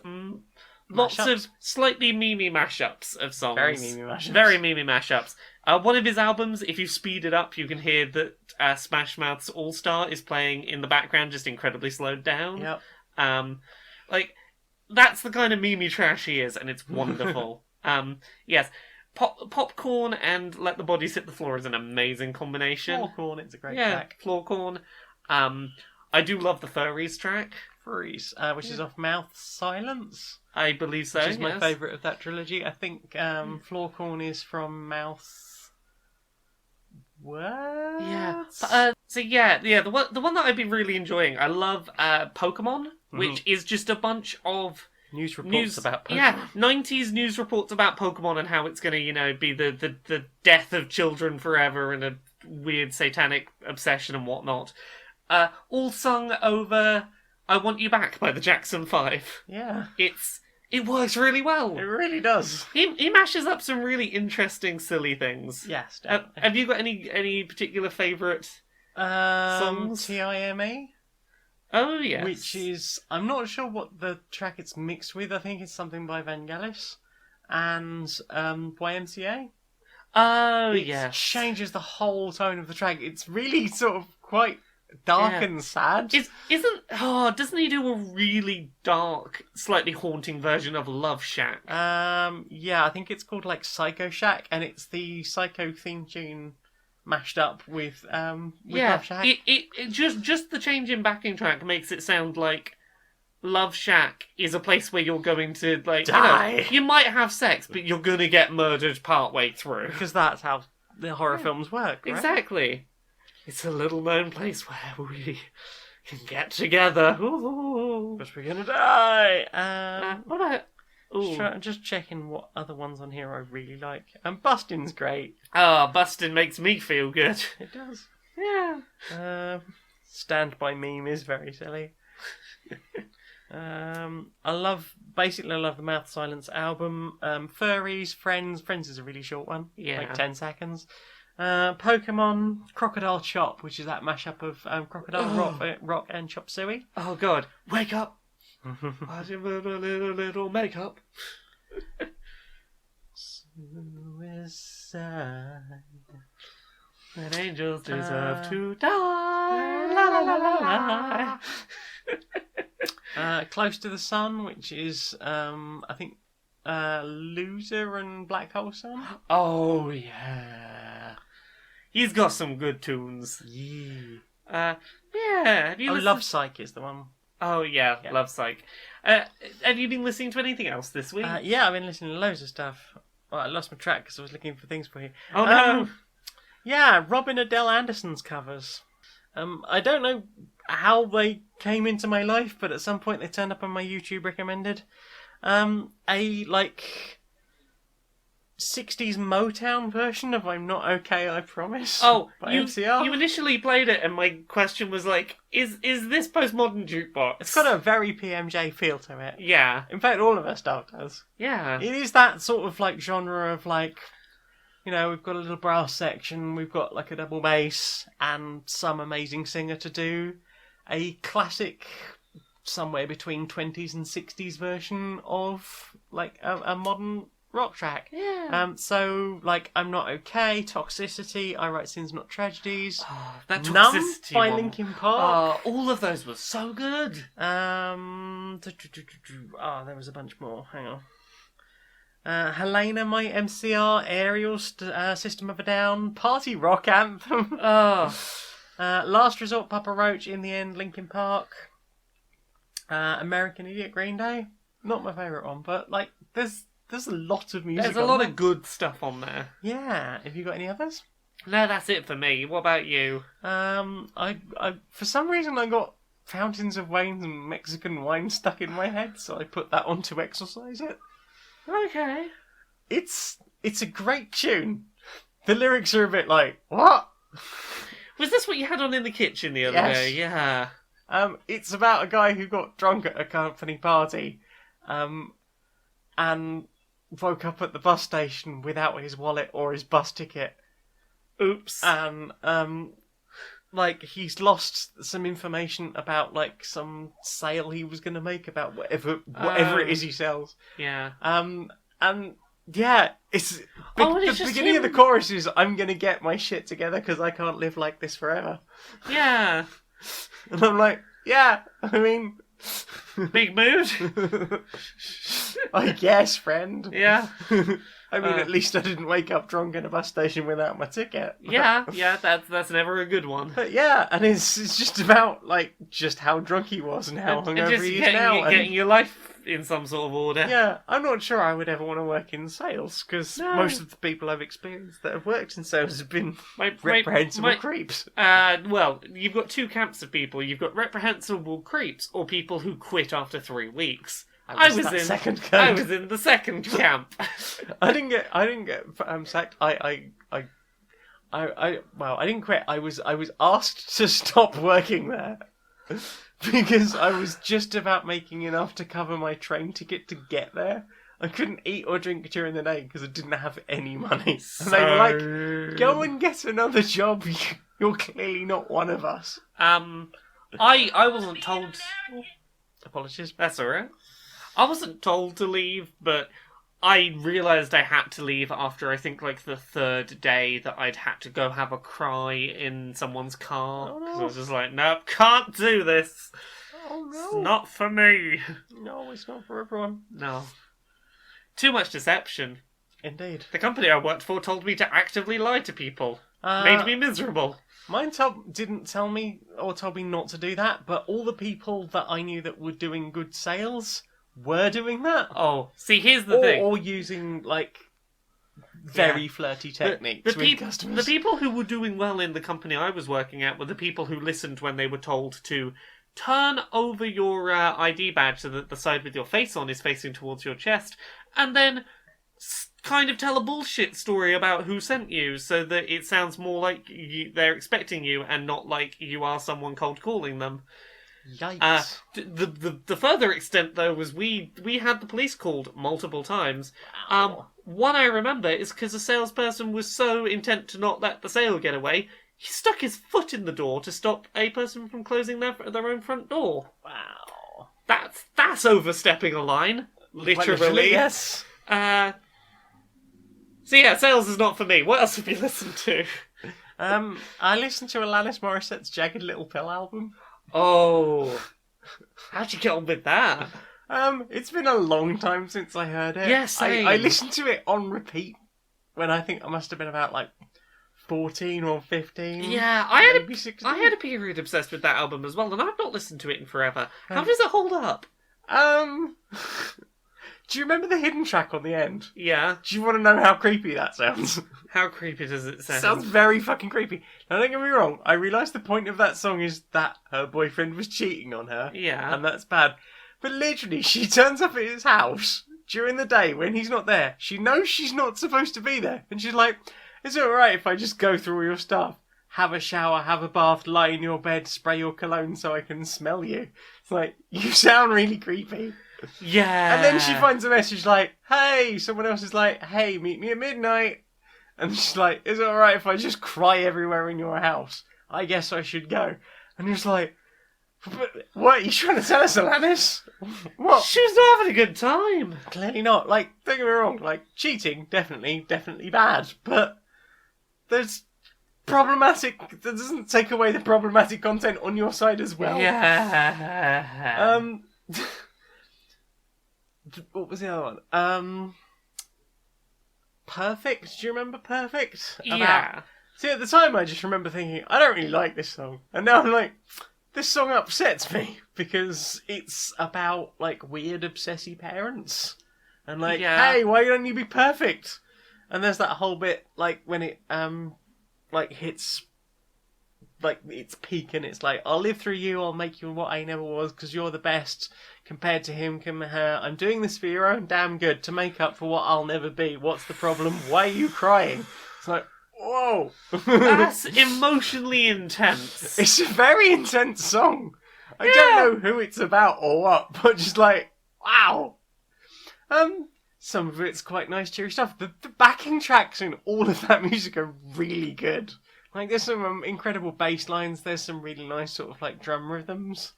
lots of slightly memey mashups of songs. Very memey mashups. Very memey mashups. One of his albums, if you speed it up, you can hear that Smash Mouth's All Star is playing in the background, just incredibly slowed down. Yep. That's the kind of memey trash he is, and it's wonderful. Yes, Popcorn and Let the Bodies Hit the Floor is an amazing combination. Floorcorn, it's a great track. Floorcorn. I do love the Furries track. Furries, which is off Mouth Silence. I believe so. Which is my favourite of that trilogy. I think Floorcorn is from Mouth. What? Yeah. The one that I've been really enjoying. I love Pokemon, which is just a bunch of news reports about Pokemon. Yeah, 90s news reports about Pokemon and how it's going to, be the death of children forever and a weird satanic obsession and whatnot. All sung over I Want You Back by the Jackson 5. Yeah. It works really well. It really does. He mashes up some really interesting, silly things. Yes, definitely. Have you got any particular favourite songs? TIME? Oh, yes. Which is, I'm not sure what the track it's mixed with. I think it's something by Vangelis and YMCA. Oh, It yes. changes the whole tone of the track. It's really sort of quite dark and sad. Doesn't he do a really dark, slightly haunting version of Love Shack? Yeah, I think it's called like Psycho Shack, and it's the Psycho theme tune mashed up with Love Shack. It just the change in backing track makes it sound like Love Shack is a place where you're going to die. You might have sex, but you're gonna get murdered partway through. Because that's how the horror films work, right? Exactly. It's a little known place where we can get together. Ooh. Because we're gonna die. What about? I'm just checking what other ones on here I really like. Bustin's great. Bustin' makes me feel good. It does. Yeah. Stand By Meme is very silly. I love the Mouth Silence album. Furries, Friends is a really short one. Yeah. Like 10 seconds. Pokemon, Crocodile Chop, which is that mashup of Crocodile Rock and Chop Suey. Oh God! Wake up! I give it a little makeup. Suicide. And angels deserve to die. La la la la la. Close to the Sun, which is I think Loser and Black Hole Sun. Oh yeah, he's got some good tunes. Yeah. Yeah. Love Psych is the one. Oh yeah, Love Psych. Have you been listening to anything else this week? Yeah, I've been listening to loads of stuff. Well, I lost my track because I was looking for things for you. Oh no. Yeah, Robin Adele Anderson's covers. I don't know how they came into my life, but at some point they turned up on my YouTube recommended. A 60s Motown version of I'm Not Okay, I Promise. Oh, by you MCR. You initially played it, and my question was is this postmodern jukebox? It's got a very PMJ feel to it. Yeah. In fact, all of our stuff does. Yeah. It is that sort of genre of we've got a little brass section, we've got a double bass, and some amazing singer to do a classic, somewhere between 20s and 60s version of a modern rock track. Yeah. So, like, I'm Not Okay, Toxicity, I Write Sins Not Tragedies, That Numb Toxicity by one. Linkin Park. All of those were so good. There was a bunch more. Hang on. Helena, My MCR, Aerial, System of a Down, Party Rock Anthem. Last Resort, Papa Roach, In the End, Linkin Park. American Idiot, Green Day. Not my favourite one, but like, there's a lot of music. There's a lot of good stuff on there. Yeah. Have you got any others? No, that's it for me. What about you? I for some reason I got Fountains of Wayne and Mexican Wine stuck in my head, so I put that on to exercise it. Okay. It's a great tune. The lyrics are a bit like, what? Was this what you had on in the kitchen the other Yes. day? Yeah. It's about a guy who got drunk at a company party, and woke up at the bus station without his wallet or his bus ticket. Oops. And, like, he's lost some information about, like, some sale he was going to make about whatever it is he sells. Yeah. And yeah, it's the it's just beginning of him. the chorus is, I'm going to get my shit together because I can't live like this forever. Yeah. And I'm like, yeah, I mean... Big mood. I guess, friend. Yeah. I mean, at least I didn't wake up drunk in a bus station without my ticket. Yeah. That's never a good one. But yeah, and it's just about, like, just how drunk he was and how And hungover just he is now. and- getting your life in some sort of order. Yeah, I'm not sure I would ever want to work in sales, because No. most of the people I've experienced that have worked in sales have been My- reprehensible my- creeps. Well, you've got two camps of people. You've got reprehensible creeps or people who quit after 3 weeks. I was that in second I kind. was in the second camp. I didn't get sacked. I didn't quit. I was asked to stop working there because I was just about making enough to cover my train ticket to get there. I couldn't eat or drink during the day because I didn't have any money. And they were like, "Go and get another job. You're clearly not one of us." I wasn't told. Apologies. That's alright. I wasn't told to leave, but I realised I had to leave after I think like the 3rd day that I'd had to go have a cry in someone's car. Oh, no. 'Cause I was just like, nope, can't do this. Oh It's no! not for me. No, it's not for everyone. No. Too much deception. Indeed. The company I worked for told me to actively lie to people. Made me miserable. Mine didn't tell me or told me not to do that, but all the people that I knew that were doing good sales were doing that. Oh, see, here's the thing. Or using, like, very flirty techniques with customers. The people who were doing well in the company I was working at were the people who listened when they were told to turn over your ID badge so that the side with your face on is facing towards your chest, and then kind of tell a bullshit story about who sent you so that it sounds more like they're expecting you and not like you are someone cold calling them. Yikes. The further extent though was we had the police called multiple times. Wow. One I remember is because a salesperson was so intent to not let the sale get away, he stuck his foot in the door to stop a person from closing their own front door. Wow. That's overstepping a line, literally. Literally, yes. So yeah, sales is not for me. What else have you listened to? I listened to Alanis Morissette's Jagged Little Pill album. Oh, how'd you get on with that? It's been a long time since I heard it. Yeah, same. I listened to it on repeat when I think I must have been about, like, 14 or 15. Yeah, I maybe 16. had a period obsessed with that album as well, and I've not listened to it in forever. How does it hold up? Do you remember the hidden track on the end? Yeah. Do you want to know how creepy that sounds? How creepy does it sound? Sounds very fucking creepy. Now, don't get me wrong. I realise the point of that song is that her boyfriend was cheating on her. Yeah. And that's bad. But literally, she turns up at his house during the day when he's not there. She knows she's not supposed to be there. And she's like, is it alright if I just go through all your stuff? Have a shower, have a bath, lie in your bed, spray your cologne so I can smell you. It's like, you sound really creepy. Yeah. And then she finds a message like, hey, someone else is like, hey, meet me at midnight. And she's like, is it alright if I just cry everywhere in your house? I guess I should go. And he's like, What are you trying to tell us, Alanis? What? She was not having a good time. Clearly not. Like, don't get me wrong. Like, cheating, definitely bad. But there's problematic. That doesn't take away the problematic content on your side as well. Yeah. What was the other one? Perfect. Do you remember Perfect? Yeah. See, at the time, I just remember thinking, I don't really like this song, and now I'm like, this song upsets me because it's about like weird obsessive parents, and like, hey, why don't you be perfect? And there's that whole bit like when it like hits like its peak, and it's like, I'll live through you, I'll make you what I never was, because you're the best compared to him, her. I'm doing this for your own damn good to make up for what I'll never be. What's the problem? Why are you crying? It's like, whoa. That's emotionally intense. It's a very intense song. I don't know who it's about or what, but just like, wow. Some of it's quite nice, cheery stuff. The backing tracks in all of that music are really good. Like, there's some incredible bass lines. There's some really nice sort of like drum rhythms.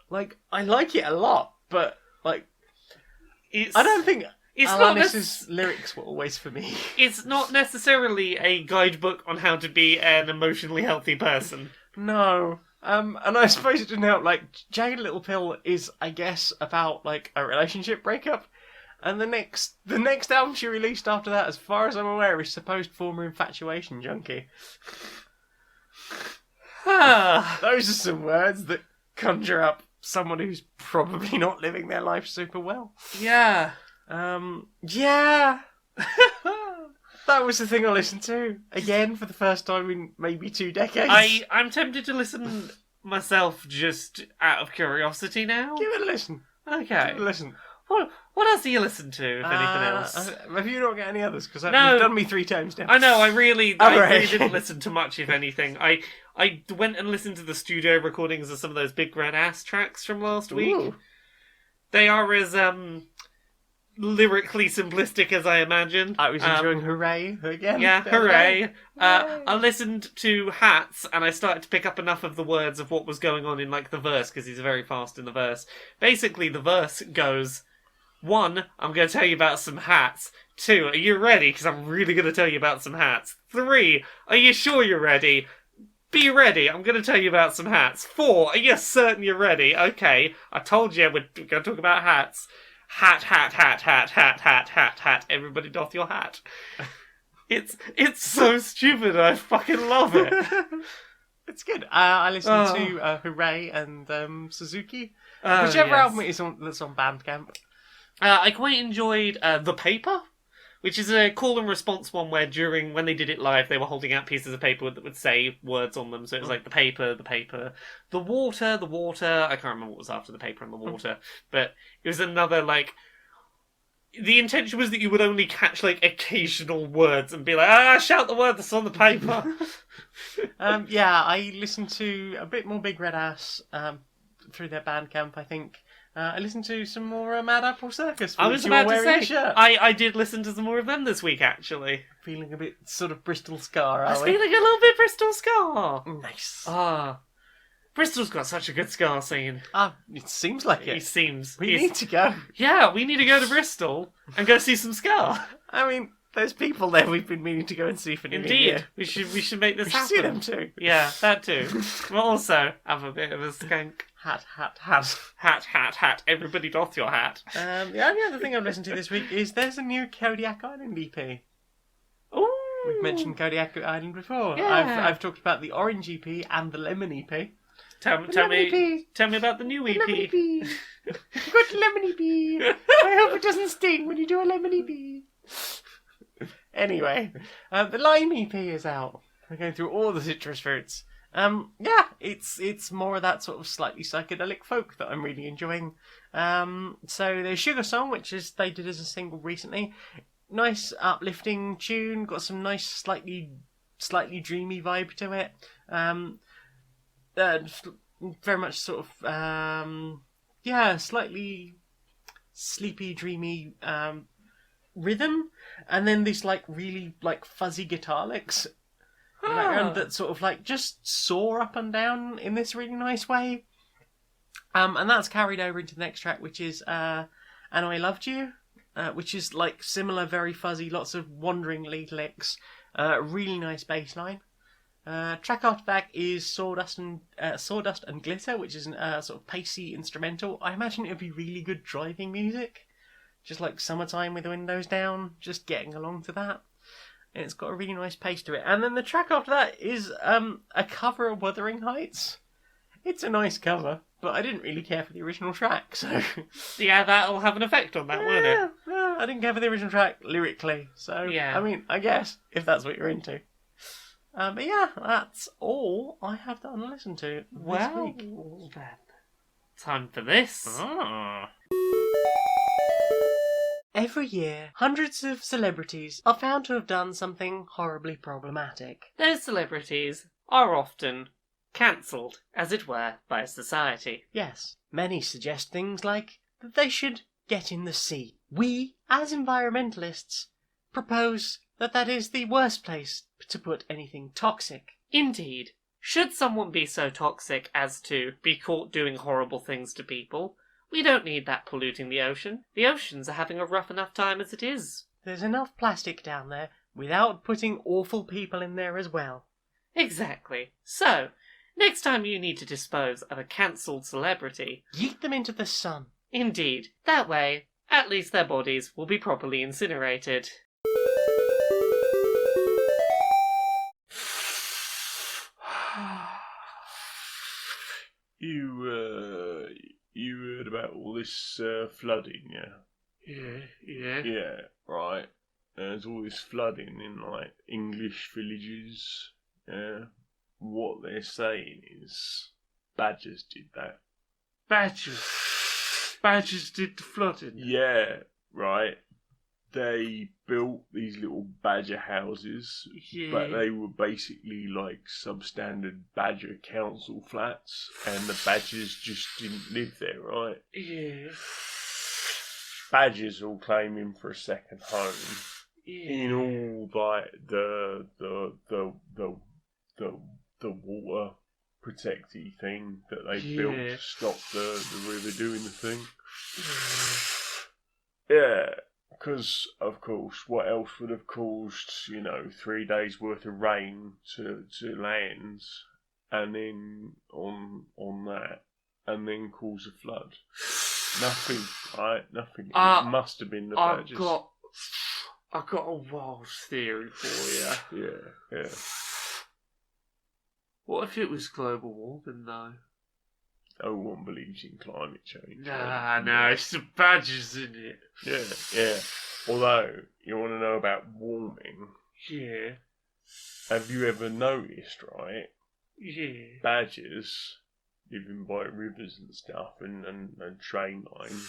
Like, I like it a lot, but like, I don't think Alanis's lyrics were always for me. It's not necessarily a guidebook on how to be an emotionally healthy person. No. And I suppose it didn't help. Like, Jagged Little Pill is, I guess, about like a relationship breakup. And the next album she released after that, as far as I'm aware, is supposed former infatuation junkie. Those are some words that conjure up someone who's probably not living their life super well. Yeah. Yeah. That was the thing I listened to again for the first time in maybe 2 decades. I'm tempted to listen myself just out of curiosity now. Give it a listen. Okay. Give it a listen. What else do you listen to, if anything else? Have you not got any others? Because you've No. done me 3 times now. I know, I really Right. didn't listen to much, if anything. I went and listened to the studio recordings of some of those Big Red Ass tracks from last week. Ooh. They are as lyrically simplistic as I imagined. I was enjoying Hooray again. Yeah, hooray. I listened to Hats, and I started to pick up enough of the words of what was going on in like the verse, because he's very fast in the verse. Basically, the verse goes, 1, I'm going to tell you about some hats. 2, are you ready? Because I'm really going to tell you about some hats. 3, are you sure you're ready? Be ready, I'm going to tell you about some hats. 4, are you certain you're ready? Okay, I told you we're going to talk about hats. Hat, hat, hat, hat, hat, hat, hat, hat. Everybody doff your hat. It's so stupid, I fucking love it. It's good. I listened to Hooray and Suzuki. Whichever yes. album it is that's on Bandcamp. I quite enjoyed The Paper, which is a call and response one where when they did it live, they were holding out pieces of paper that would say words on them. So it was like the paper, the water. I can't remember what was after the paper and the water, but it was another like. The intention was that you would only catch like occasional words and be like, shout the word that's on the paper. Yeah, I listened to a bit more Big Red Ass through their Bandcamp, I think. I listened to some more Mad Apple Circus. I was about to say, I did listen to some more of them this week, actually. Feeling a bit sort of Bristol Scar, I was are we? feeling a little bit Bristol Scar. Nice. Bristol's got such a good Scar scene. It seems like it. He seems. We need to go. Yeah, we need to go to Bristol and go see some Scar. I mean, there's people there we've been meaning to go and see for New Year. Indeed. We should make this We should happen. see them too. Yeah, that too. We'll also have a bit of a skank. Hat, hat, hat. Hat, hat, hat. Everybody doff your hat. The only other thing I've listened to this week is there's a new Kodiak Island EP. Ooh. We've mentioned Kodiak Island before. Yeah. I've talked about the Orange EP and the Lemon EP. Tell me about the new EP. Lemon EP. Good Lemon EP. I hope it doesn't sting when you do a Lemon EP. Anyway, the Lime EP is out. We're going through all the citrus fruits. Yeah, it's more of that sort of slightly psychedelic folk that I'm really enjoying. So there's Sugar Song, which they did as a single recently. Nice uplifting tune, got some nice slightly dreamy vibe to it. Very much sort of slightly sleepy, dreamy rhythm, and then this like really like fuzzy guitar licks in the background that sort of like just soar up and down in this really nice way. And that's carried over into the next track, which is And I Loved You, which is like similar, very fuzzy, lots of wandering lead licks, really nice bass line. Track after that is Sawdust and Glitter, which is a sort of pacey instrumental. I imagine it would be really good driving music, just like summertime with the windows down, just getting along to that. And it's got a really nice pace to it. And then the track after that is a cover of Wuthering Heights. It's a nice cover, but I didn't really care for the original track, so... Yeah, that'll have an effect on that, won't it? Yeah, I didn't care for the original track lyrically, so... Yeah. I mean, I guess, if that's what you're into. But yeah, that's all I have done and listened to this week. Then. Time for this. Every year, hundreds of celebrities are found to have done something horribly problematic. Those celebrities are often cancelled, as it were, by society. Yes, many suggest things like that they should get in the sea. We, as environmentalists, propose that is the worst place to put anything toxic. Indeed. Should someone be so toxic as to be caught doing horrible things to people, we don't need that polluting the ocean. The oceans are having a rough enough time as it is. There's enough plastic down there without putting awful people in there as well. Exactly. So, next time you need to dispose of a cancelled celebrity, yeet them into the sun. Indeed. That way, at least their bodies will be properly incinerated. You heard about all this flooding, yeah? Yeah, right. There's all this flooding in, like, English villages, yeah? What they're saying is badgers did that. Badgers? Badgers did the flooding? Yeah, right. They built these little badger houses, but they were basically like substandard badger council flats, and the badgers just didn't live there, right? Yeah. Badgers all claiming for a second home Yeah. in all like the water protecty thing that they built to stop the river doing the thing. Yeah. Because, of course, what else would have caused, 3 days worth of rain to land, and then on that, and then cause a flood? Nothing, right? Nothing. It must have been the badgers. I've got a wild theory for you. Yeah. What if it was global warming, though? No one believes in climate change. No, it's the badgers, isn't it? Yeah. Although, you want to know about warming? Yeah. Have you ever noticed, right? Yeah. Badgers living by rivers and stuff and train lines.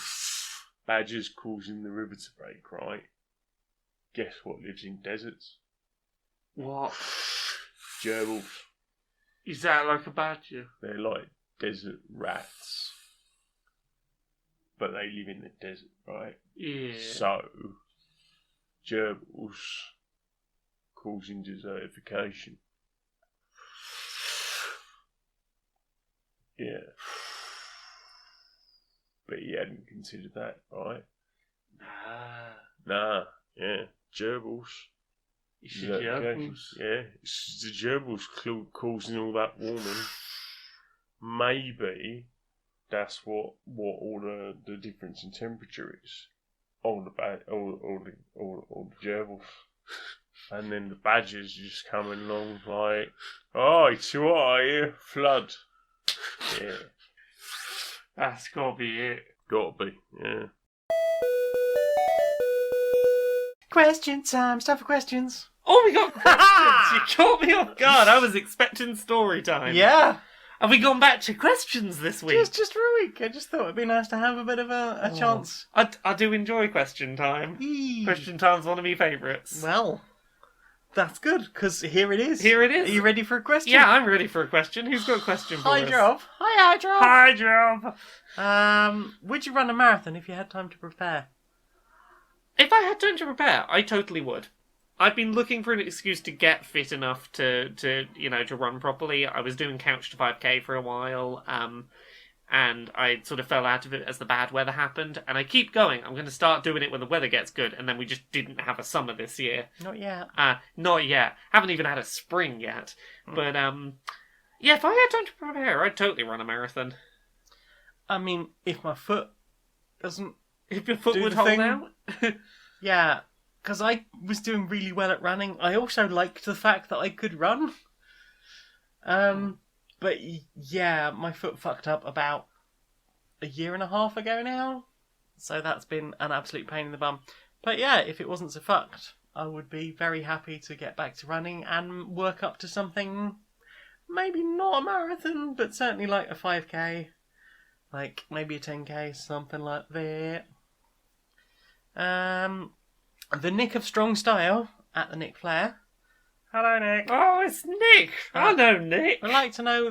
Badgers causing the river to break, right? Guess what lives in deserts? What? Gerbils. Is that like a badger? They're like desert rats, but they live in the desert, right? Yeah. So, gerbils causing desertification. Yeah. But you hadn't considered that, right? Nah. Yeah. Gerbils. It's the gerbils. Yeah. It's the gerbils causing all that warming. Maybe that's what all the difference in temperature is. All the gerbils, and then the badgers just coming along like, oh, it's too hot here, flood. Yeah, that's gotta be it. Gotta be, yeah. Question time. Time for questions. Oh, we got questions! You caught me off guard. I was expecting story time. Yeah. Have we gone back to questions this week? Just for a week. I just thought it'd be nice to have a bit of a chance. I do enjoy question time. Question time's one of my favourites. Well, that's good, because here it is. Here it is. Are you ready for a question? Yeah, I'm ready for a question. Who's got a question for us? Job. Hi, Job. Hi, Job. Would you run a marathon if you had time to prepare? If I had time to prepare, I totally would. I've been looking for an excuse to get fit enough to run properly. I was doing couch to 5k for a while, and I sort of fell out of it as the bad weather happened, and I keep going. I'm going to start doing it when the weather gets good, and then we just didn't have a summer this year. Not yet. Not yet. Haven't even had a spring yet. But, yeah, if I had time to prepare, I'd totally run a marathon. I mean, if my foot doesn't... If your foot Do would the hold thing. out. Yeah, because I was doing really well at running. I also liked the fact that I could run. But yeah, my foot fucked up about a year and a half ago now. So that's been an absolute pain in the bum. But yeah, if it wasn't so fucked, I would be very happy to get back to running and work up to something, maybe not a marathon, but certainly like a 5k. Like maybe a 10k, something like that. The Nick of Strong Style at the Nick Flair. Hello, Nick. Oh, it's Nick! I know Nick! I'd like to know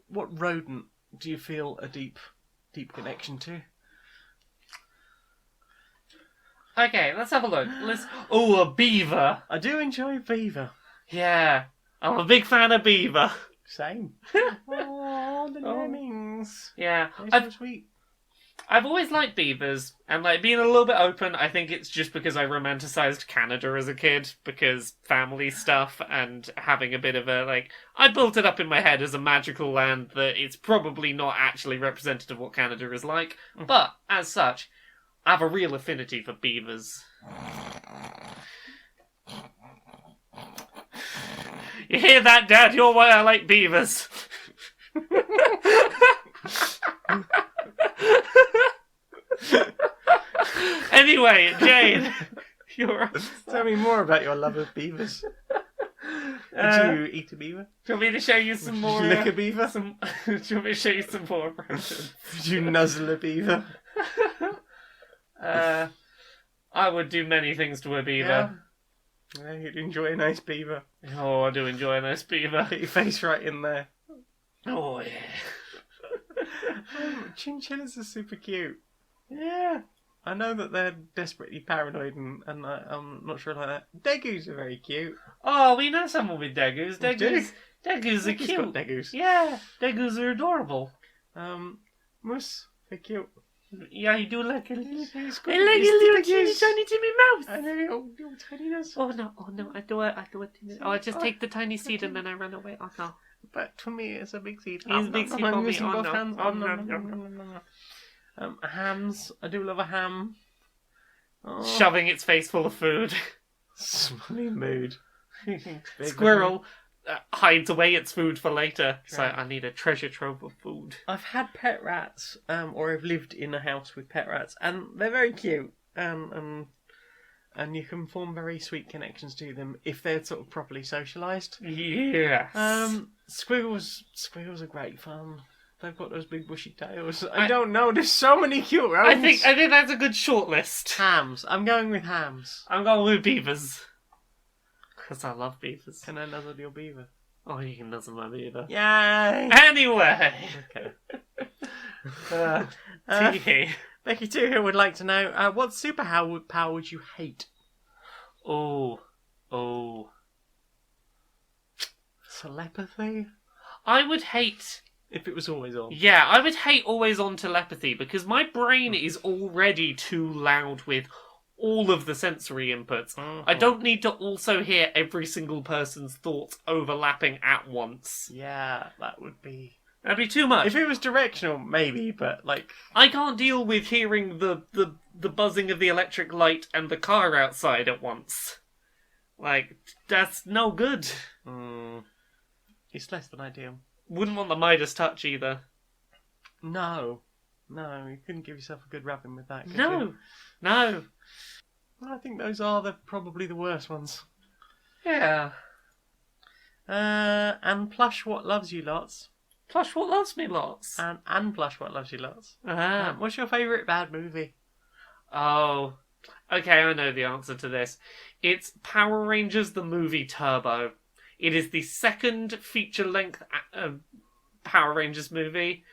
what rodent do you feel a deep connection to? Okay, let's have a look. Oh, a beaver! I do enjoy beaver. Yeah, I'm a big fan of beaver. Same. Oh, the lemmings. Yeah, They're so sweet. I've always liked beavers, and like being a little bit open, I think it's just because I romanticized Canada as a kid, because family stuff and having a bit of a, like, I built it up in my head as a magical land that it's probably not actually representative of what Canada is like, but as such, I have a real affinity for beavers. You hear that, Dad? You're why I like beavers. Anyway, Jane, you're... Tell me more about your love of beavers. Did you eat a beaver? Do you want me to show you some more? Did you lick a beaver? Do you want me to show you some more? Did you nuzzle a beaver? I would do many things to a beaver. Yeah, you'd enjoy a nice beaver. Oh, I do enjoy a nice beaver. Put your face right in there. Oh, yeah. Chinchillas are super cute. Yeah. I know that they're desperately paranoid and I'm not sure like that. Degus are very cute. Oh, we know someone with degus. We do. Degus are Degus cute. got degus. Yeah, degus are adorable. Moose, they're cute. Yeah, you do like a little... He's I like a little teeny degus. tiny Timmy mouse. I know your tininess. Oh no, I do it. Oh, I just take the tiny seed and then I run away. Oh no. But for me, it's a big seed. It's a big seed for I'm me. using Oh, both no. hands. Oh, no. Hams. I do love a ham. Oh. Shoving its face full of food. Smelly mood. Big Squirrel hides away its food for later. So Right. I need a treasure trove of food. I've had pet rats, or I've lived in a house with pet rats, and they're very cute. And you can form very sweet connections to them if they're sort of properly socialised. Yes. Squiggles are great fun. They've got those big bushy tails. I don't know. There's so many cute I rodents. think that's a good short list. Hams. I'm going with hams. I'm going with beavers. Because I love beavers. Can I nuzzle your beaver? Oh, you can nuzzle my beaver. Yay! Anyway. Okay. TV. Becky too here would like to know what superpower would you hate? Oh. Telepathy? I would hate... If it was always on. Yeah, I would hate always on telepathy because my brain is already too loud with all of the sensory inputs. I don't need to also hear every single person's thoughts overlapping at once. Yeah, that'd be too much. If it was directional, maybe, but like I can't deal with hearing the buzzing of the electric light and the car outside at once. Like, that's no good. It's less than ideal. Wouldn't want the Midas touch either. No, you couldn't give yourself a good rubbing with that. Could No. you? Well, I think those are probably the worst ones. Yeah. And Plush What Loves You Lots. Plush What Loves Me Lots. And Plush What Loves You Lots. Ah. What's your favourite bad movie? Oh. Okay, I know the answer to this. It's Power Rangers the Movie Turbo. It is the second feature-length Power Rangers movie,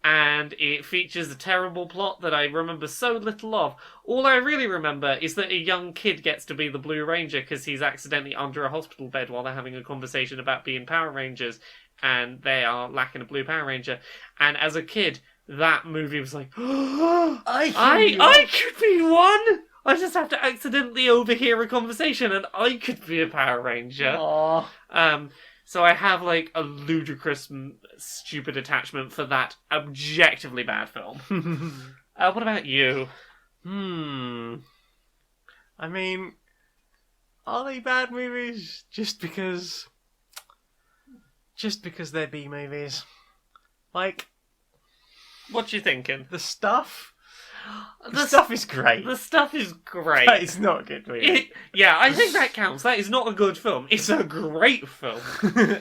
and it features a terrible plot that I remember so little of. All I really remember is that a young kid gets to be the Blue Ranger because he's accidentally under a hospital bed while they're having a conversation about being Power Rangers, and they are lacking a Blue Power Ranger. And as a kid, that movie was like, I could be one! I just have to accidentally overhear a conversation and I could be a Power Ranger. Aww. So I have like a ludicrous, stupid attachment for that objectively bad film. What about you? I mean, are they bad movies just because they're B movies? Like, What you thinking? the stuff? The stuff is great. The stuff is great. But it's not a good movie. Yeah, I think that counts. That is not a good film. It's a great film.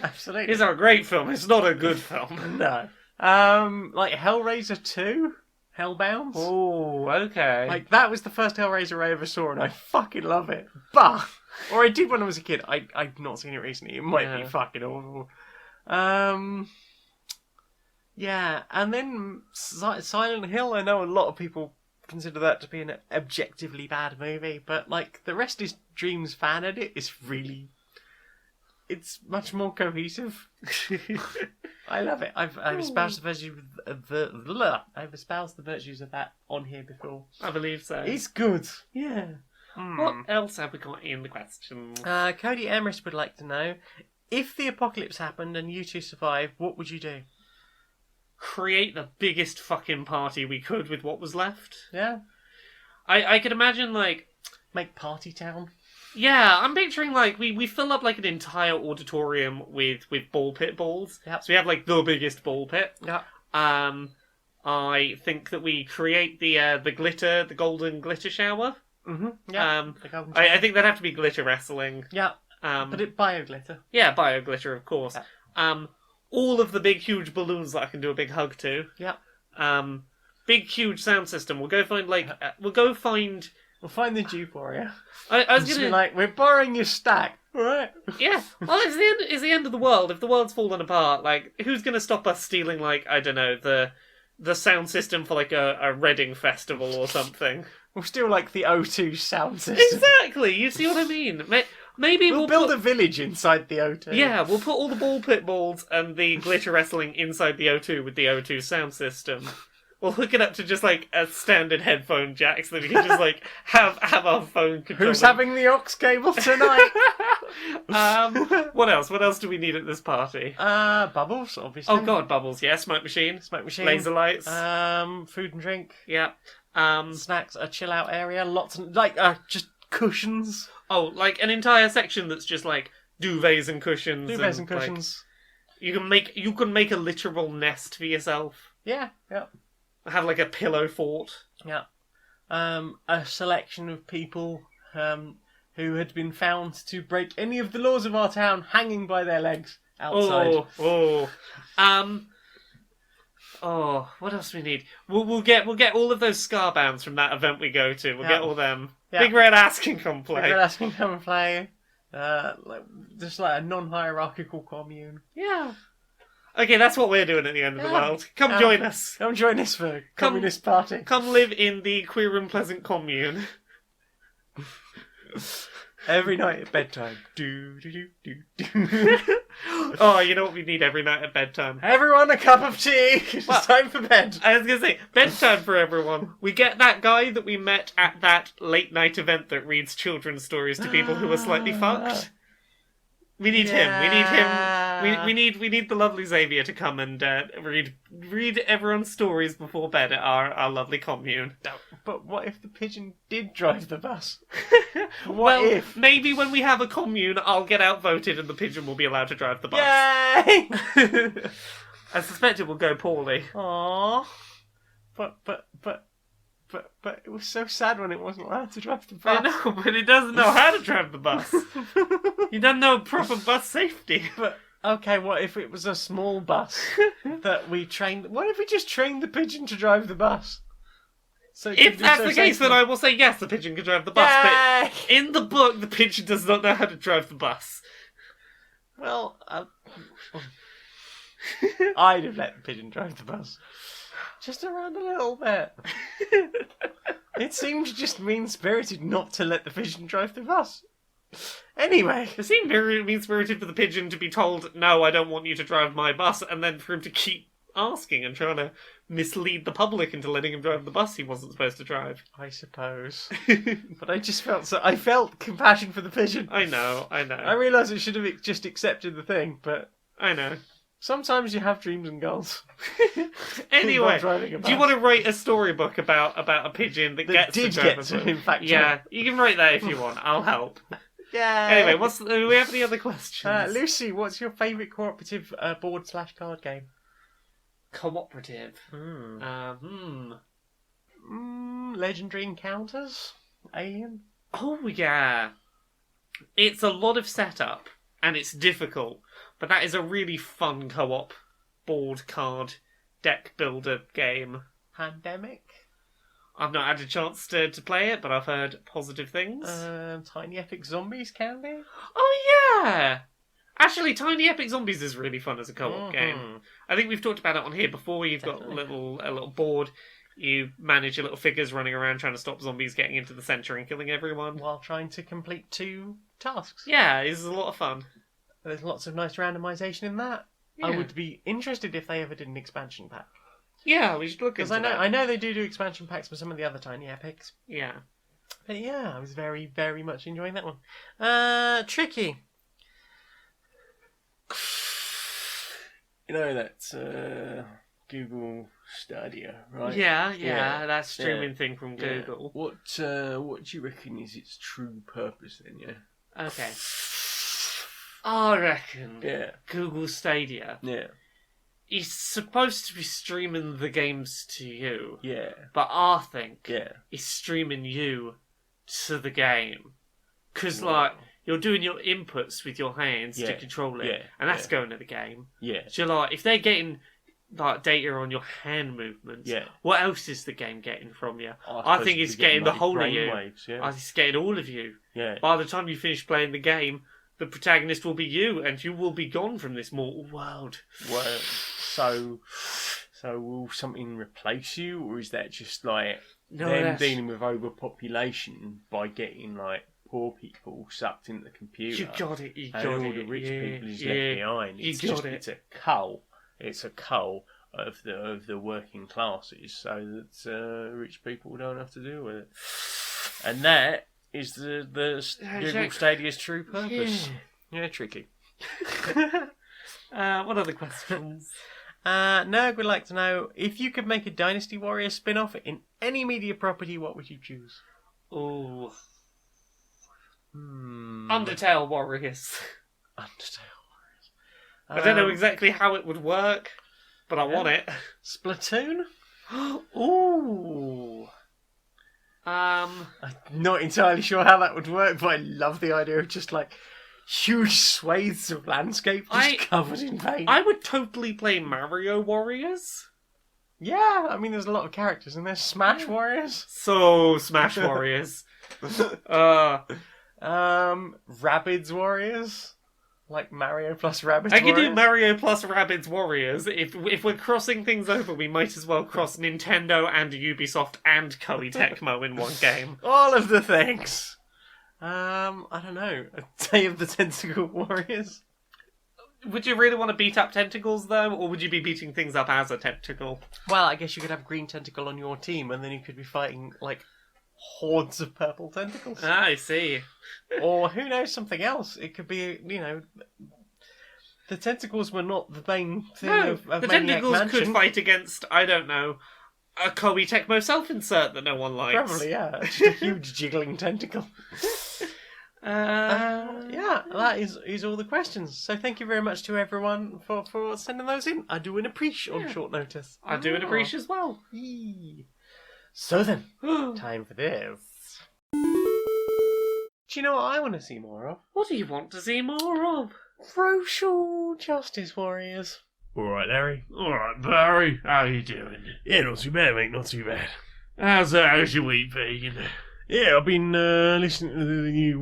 Absolutely. It's a great film. It's not a good film. No. Like Hellraiser 2? Hellbound? Oh, okay. Like, that was the first Hellraiser I ever saw, and I fucking love it. But, or I did when I was a kid. I've not seen it recently. It might be fucking awful. Yeah, and then Silent Hill, I know a lot of people consider that to be an objectively bad movie, but, like, the rest is Dream's fan edit is really... It's much more cohesive. I love it. I've espoused I've espoused the virtues of that on here before. I believe so. It's good. Yeah. What else have we got in the questions? Cody Emrys would like to know, if the apocalypse happened and you two survived, what would you do? Create the biggest fucking party we could with what was left. Yeah. I could imagine, like... Make Party Town. Yeah, I'm picturing, like, we fill up, like, an entire auditorium with ball pit balls. Yep. So we have, like, the biggest ball pit. Yeah. I think that we create the golden glitter shower. Mm-hmm. Yeah. I think that'd have to be glitter wrestling. Yeah. But it bio-glitter. Yeah, bio glitter, of course. Yeah. All of the big, huge balloons that I can do a big hug to. Yeah. Big, huge sound system. We'll find the dupe warrior. I was Just gonna be like, we're borrowing your stack. Alright. Yeah. Well, it's the end of the world. If the world's fallen apart, like, who's gonna stop us stealing, like, I don't know, the sound system for, like, a Reading festival or something? We'll steal, like, the O2 sound system. Exactly. You see what I mean? Maybe we'll build a village inside the O2. Yeah, we'll put all the ball pit balls and the glitter wrestling inside the O2 with the O2 sound system. We'll hook it up to just, like, a standard headphone jack so that we can just, like, have our phone control. Who's having the aux cable tonight? What else? What else do we need at this party? Bubbles, obviously. Oh god, bubbles, yeah. Smoke machine. Laser lights. Food and drink. Yeah. Snacks, a chill out area, lots of, just cushions. Oh, like an entire section that's just, like, duvets and cushions. Duvets and cushions. Like, you can make a literal nest for yourself. Yeah. Have, like, a pillow fort. Yeah. A selection of people who had been found to break any of the laws of our town hanging by their legs outside. What else do we need? We'll get all of those ska bands from that event we go to. We'll get all them. Yeah. Big Red Ass can come play. Big Red Ass can come and play. Just like a non-hierarchical commune. Yeah. Okay, that's what we're doing at the end of the world. Come join us. Come join us for Communist Party. Come live in the queer and pleasant commune. Every night at bedtime. Do. Oh, you know what we need every night at bedtime? Everyone a cup of tea. It's time for bed. I was going to say, bedtime for everyone. We get that guy that we met at that late night event that reads children's stories to people who are slightly fucked. We need him. We need the lovely Xavier to come and read everyone's stories before bed at our lovely commune. But what if the pigeon did drive the bus? What if? Maybe when we have a commune, I'll get outvoted and the pigeon will be allowed to drive the bus. Yay! I suspect it will go poorly. Aww. But it was so sad when it wasn't allowed to drive the bus. I know, but it doesn't know how to drive the bus. He doesn't know proper bus safety. But okay, what if it was a small bus that we trained? What if we just trained the pigeon to drive the bus? So if that's the case, then I will say yes, the pigeon can drive the bus. Yay! But in the book, the pigeon does not know how to drive the bus. Well, I'd have let the pigeon drive the bus. Just around a little bit. It seems just mean-spirited not to let the pigeon drive the bus. Anyway. It seemed very mean-spirited for the pigeon to be told, no, I don't want you to drive my bus, and then for him to keep asking and trying to mislead the public into letting him drive the bus he wasn't supposed to drive. I suppose. But I just I felt compassion for the pigeon. I know. I realised it should have just accepted the thing, but... I know. Sometimes you have dreams and goals. Anyway, do you want to write a storybook about a pigeon that gets did to get to, in fact. Yeah, you can write that if you want. I'll help. Yeah. Anyway, do we have any other questions? Lucy, what's your favourite cooperative board/card game? Cooperative. Legendary Encounters? Alien? Oh, yeah. It's a lot of setup, and it's difficult, but that is a really fun co-op board card deck builder game. Pandemic? I've not had a chance to play it, but I've heard positive things. Tiny Epic Zombies can be? Oh, yeah! Actually, Tiny Epic Zombies is really fun as a co-op game. I think we've talked about it on here before. You've got a little board. You manage your little figures running around trying to stop zombies getting into the centre and killing everyone. While trying to complete 2 tasks. Yeah, it's a lot of fun. There's lots of nice randomisation in that. Yeah. I would be interested if they ever did an expansion pack. Yeah, we should look into Because that. I know they do expansion packs for some of the other Tiny Epics. Yeah. But yeah, I was very, very much enjoying that one. Tricky. You know that's Google Stadia, right? Yeah, that streaming thing from Yeah. Google. What do you reckon is its true purpose then, yeah? Okay. I reckon Yeah. Google Stadia Yeah. is supposed to be streaming the games to you, Yeah. but I think Yeah. it's streaming you to the game. Because, Wow. like, you're doing your inputs with your hands to Yeah. control it, Yeah. and that's Yeah. going to the game. Yeah. So, like, if they're getting like data on your hand movements, Yeah. what else is the game getting from you? I suppose think you it's could get getting the mighty whole of you. brainwaves, yeah. I think it's getting all of you. Yeah. By the time you finish playing the game, the protagonist will be you, and you will be gone from this mortal world. Well, so will something replace you, or is that just like them dealing with overpopulation by getting like poor people sucked into the computer? You got it. You and got all it. the rich people is yeah. left behind. You It's got just it. it's a cull. It's a cull of the working classes, so that rich people don't have to deal with it. And that is the Google Stadia's true purpose. Yeah, tricky. What other questions? Nerg would like to know, if you could make a Dynasty Warrior spin-off in any media property, what would you choose? Oh, Hmm. Undertale Warriors. Undertale Warriors. I don't know exactly how it would work, but I want it. Splatoon? Ooh. I'm not entirely sure how that would work, but I love the idea of just like huge swathes of landscape just covered in paint. I would totally play Mario Warriors. Yeah, I mean, there's a lot of characters, and there's Smash Warriors. So Smash Warriors. Rabbids Warriors, like Mario plus Rabbids. I could do Warriors. Mario plus Rabbids Warriors. If we're crossing things over, we might as well cross Nintendo and Ubisoft and Koei Tecmo in one game. All of the things. I don't know. A Day of the Tentacle Warriors. Would you really want to beat up tentacles, though, or would you be beating things up as a tentacle? Well, I guess you could have Green Tentacle on your team, and then you could be fighting like hordes of purple tentacles. Ah, I see. Or who knows, something else. It could be, the tentacles were not the main thing of the Maniac tentacles Mansion. could fight against, I don't know, a Koei Tecmo self-insert that no one likes. Probably, yeah. Just a huge jiggling tentacle. Yeah, that is all the questions. So thank you very much to everyone for sending those in. I do appreciate on short notice. I do appreciate as well. Yee. So then, time for this. Do you know what I want to see more of? What do you want to see more of? Social Justice Warriors. Alright, Larry. Alright, Barry, how you doing? Yeah, not too bad, mate, not too bad. How's your week been? Yeah, I've been listening to the new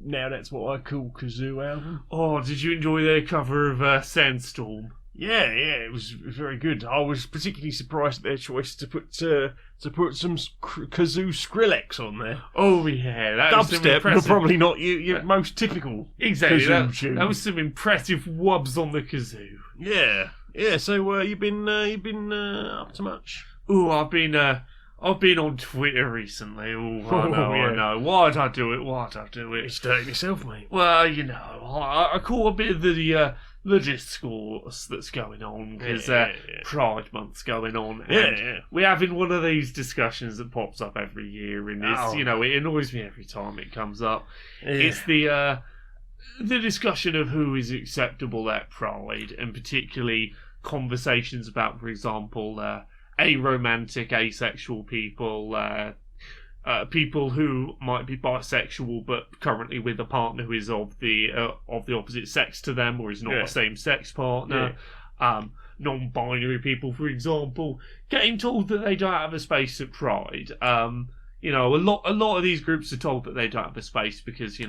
Now That's What I Call Kazoo album. Oh, did you enjoy their cover of Sandstorm? Yeah, it was very good. I was particularly surprised at their choice to put some Kazoo Skrillex on there. Oh yeah, that was some Dubstep, impressive. probably not your most typical Exactly. Kazoo tune. That was some impressive wubs on the kazoo. Yeah. So you've been up to much? Oh, I've been on Twitter recently. Oh, I Yeah. know. Why'd I do it? You started yourself, mate. Well, I caught a bit of the discourse that's going on because Pride Month's going on. And we're having one of these discussions that pops up every year, and it's, it annoys me every time it comes up. Yeah. It's the discussion of who is acceptable at Pride, and particularly conversations about, for example, aromantic, asexual people, people who might be bisexual but currently with a partner who is of the opposite sex to them or is not a same-sex partner. Non-binary people, for example, getting told that they don't have a space at Pride. A lot of these groups are told that they don't have a space because,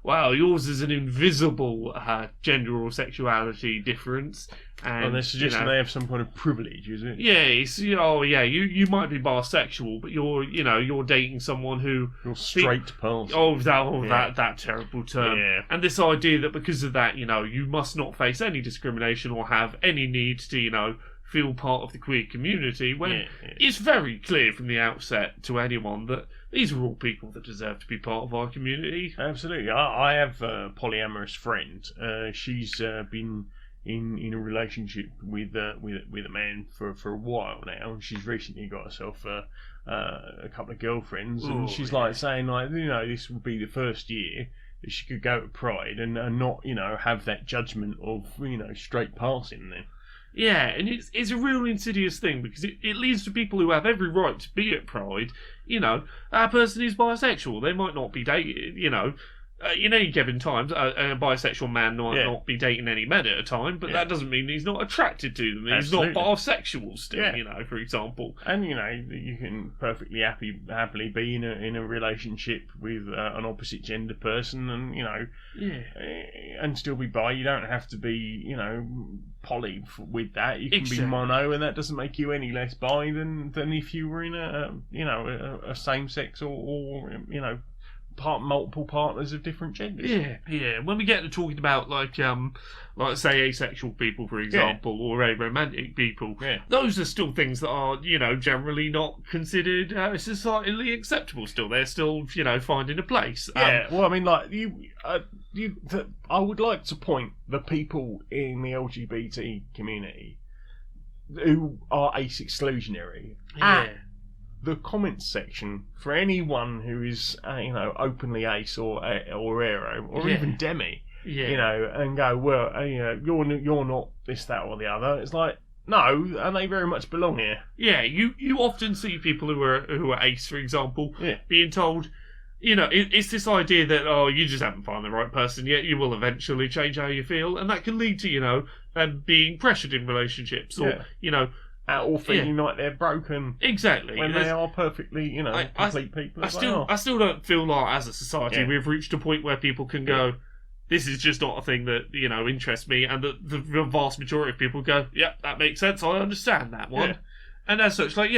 well, yours is an invisible gender or sexuality difference. And they're suggesting they have some kind of privilege, is it? Yeah, you might be bisexual, but you're dating someone who... You're straight person. That terrible term. Yeah. And this idea that because of that, you must not face any discrimination or have any need to, feel part of the queer community, when it's very clear from the outset to anyone that these are all people that deserve to be part of our community. Absolutely. I have a polyamorous friend. She's been in a relationship with a man for a while now, and she's recently got herself a couple of girlfriends, and she's like saying this will be the first year that she could go to Pride and not have that judgment of straight passing then. Yeah, and it's a real insidious thing because it leads to people who have every right to be at Pride. That person is bisexual. They might not be dating, in any given time, a bisexual man might not be dating any men at a time, but that doesn't mean he's not attracted to them. He's not bisexual still, for example. And, you can perfectly happily be in a relationship with an opposite gender person and, and still be bi. You don't have to be, poly with that. You can be mono, and that doesn't make you any less bi than if you were in a same-sex or multiple partners of different genders. Yeah. When we get to talking about like say asexual people, for example, or aromantic people, those are still things that are generally not considered societally acceptable. Still, they're still finding a place. Well, I mean, like I would like to point the people in the LGBT community who are ace exclusionary at the comments section for anyone who is openly ace or aero or even demi, and go, well, you're not this, that, or the other. It's like, no, and they very much belong here. Yeah, you often see people who are ace, for example, being told, it's this idea that you just haven't found the right person yet. You will eventually change how you feel, and that can lead to them being pressured in relationships or or feeling like they're broken. Exactly. When they are perfectly, complete people. I still don't feel like, as a society, we've reached a point where people can go, this is just not a thing that, interests me, and the vast majority of people go, yeah, that makes sense, I understand that one. And as such, I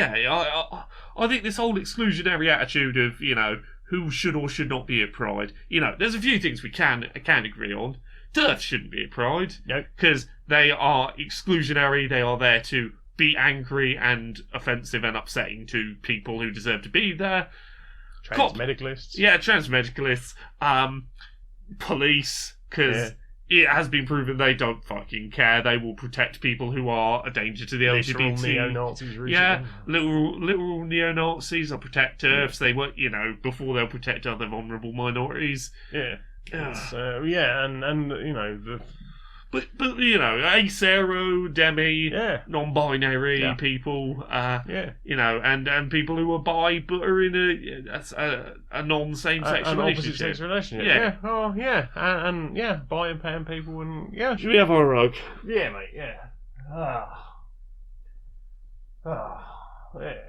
think this whole exclusionary attitude of, who should or should not be at Pride, there's a few things we can agree on. Turf shouldn't be at Pride. Nope. Because they are exclusionary, they are there to be angry and offensive and upsetting to people who deserve to be there. Trans-medicalists. Trans-medicalists. Police, because it has been proven they don't fucking care. They will protect people who are a danger to the literal LGBT. neo-Nazis, recently. Yeah, literal neo-Nazis are protect turfs. They were, before they'll protect other vulnerable minorities. Yeah. And the... But ace-aro, demi, non-binary people, and people who are bi but are in a non-same-sex an relationship. opposite-sex relationship. Bi and pan people, and Should we have our rug? Yeah, mate. Yeah.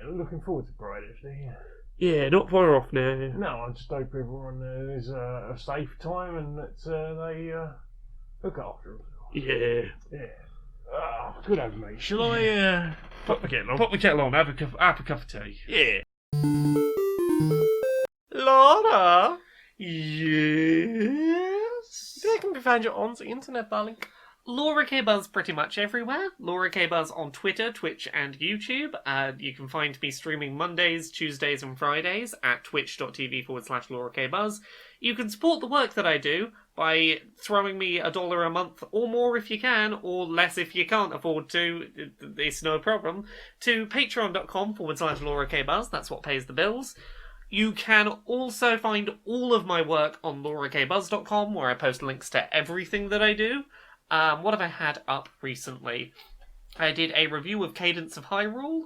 Looking forward to Pride, actually. Yeah, not far off now. No, I just hope everyone is a safe time and that they look after them. Yeah. Good old mate. Shall I pop the kettle on? Pop the kettle on, have a cup of tea. Yeah. Laura, Yes? where can we find you on the internet, darling? Laura K Buzz pretty much everywhere. Laura K Buzz on Twitter, Twitch, and YouTube. You can find me streaming Mondays, Tuesdays, and Fridays at twitch.tv/Laura K Buzz. You can support the work that I do by throwing me $1 a month or more if you can, or less if you can't afford to. It's no problem. To patreon.com/Laura K Buzz. That's what pays the bills. You can also find all of my work on laurakbuzz.com, where I post links to everything that I do. What have I had up recently? I did a review of Cadence of Hyrule.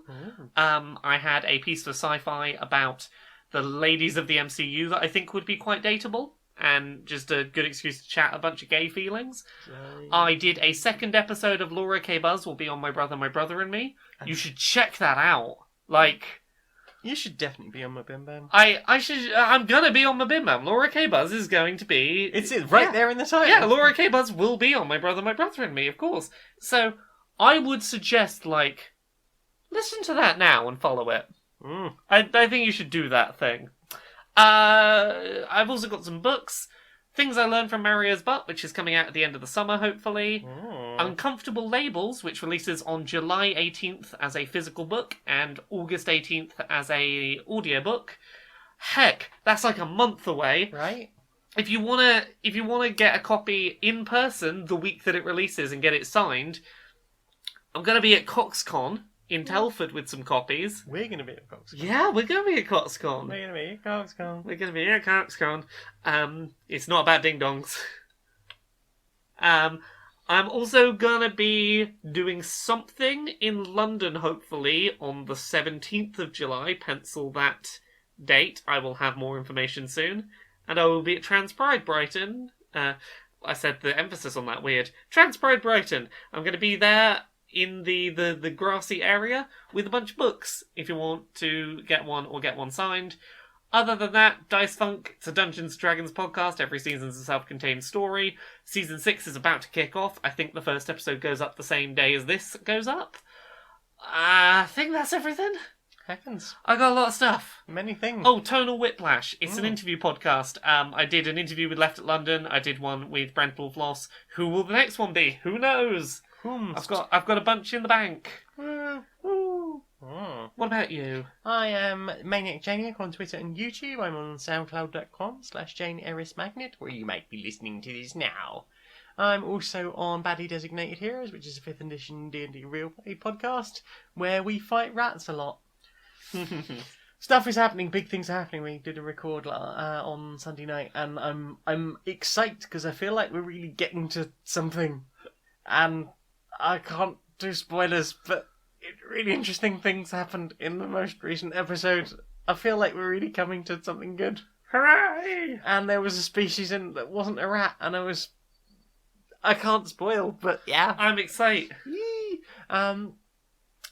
I had a piece for Sci-Fi about the ladies of the MCU that I think would be quite dateable, and just a good excuse to chat a bunch of gay feelings. I did a second episode of Laura K Buzz, will be on My Brother and Me. You should check that out. You should definitely be on my Bim Bam. I'm gonna be on my Bim Bam. Laura K Buzz is going to be. It's right there in the title. Yeah, Laura K Buzz will be on My Brother and Me, of course. So I would suggest listen to that now and follow it. I think you should do that thing. I've also got some books. Things I Learned from Mario's Butt, which is coming out at the end of the summer, hopefully. Uncomfortable Labels, which releases on July 18th as a physical book, and August 18th as a audiobook. Heck, that's like a month away. Right? If you wanna get a copy in person the week that it releases and get it signed, I'm gonna be at CoxCon in Telford with some copies. We're going to be at CoxCon. Yeah, we're gonna be at CoxCon. We're going to be at CoxCon. We're going to be at CoxCon. It's not about ding-dongs. I'm also going to be doing something in London, hopefully, on the 17th of July. Pencil that date. I will have more information soon. And I will be at Trans Pride Brighton. I said the emphasis on that weird. Trans Pride Brighton. I'm going to be there in the grassy area with a bunch of books if you want to get one or get one signed. Other than that, Dice Funk, it's a Dungeons & Dragons podcast. Every season's a self-contained story. Season 6 is about to kick off. I think the first episode goes up the same day as this goes up. I think that's everything. Heavens. I got a lot of stuff. Many things. Oh, Tonal Whiplash. It's an interview podcast. I did an interview with Left at London. I did one with Brental Floss. Who will the next one be? Who knows? I've got a bunch in the bank. What about you? I am Maniac Janiac on Twitter and YouTube. I'm on soundcloud.com/JaneErisMagnet, where you might be listening to this now. I'm also on Badly Designated Heroes, which is a 5th edition D&D real play podcast, where we fight rats a lot. Stuff is happening, big things are happening. We did a record on Sunday night, and I'm excited because I feel like we're really getting to something. And I can't do spoilers, but really interesting things happened in the most recent episode. I feel like we're really coming to something good. Hooray! And there was a species in that wasn't a rat, and I can't spoil, but yeah. I'm excited. Yee!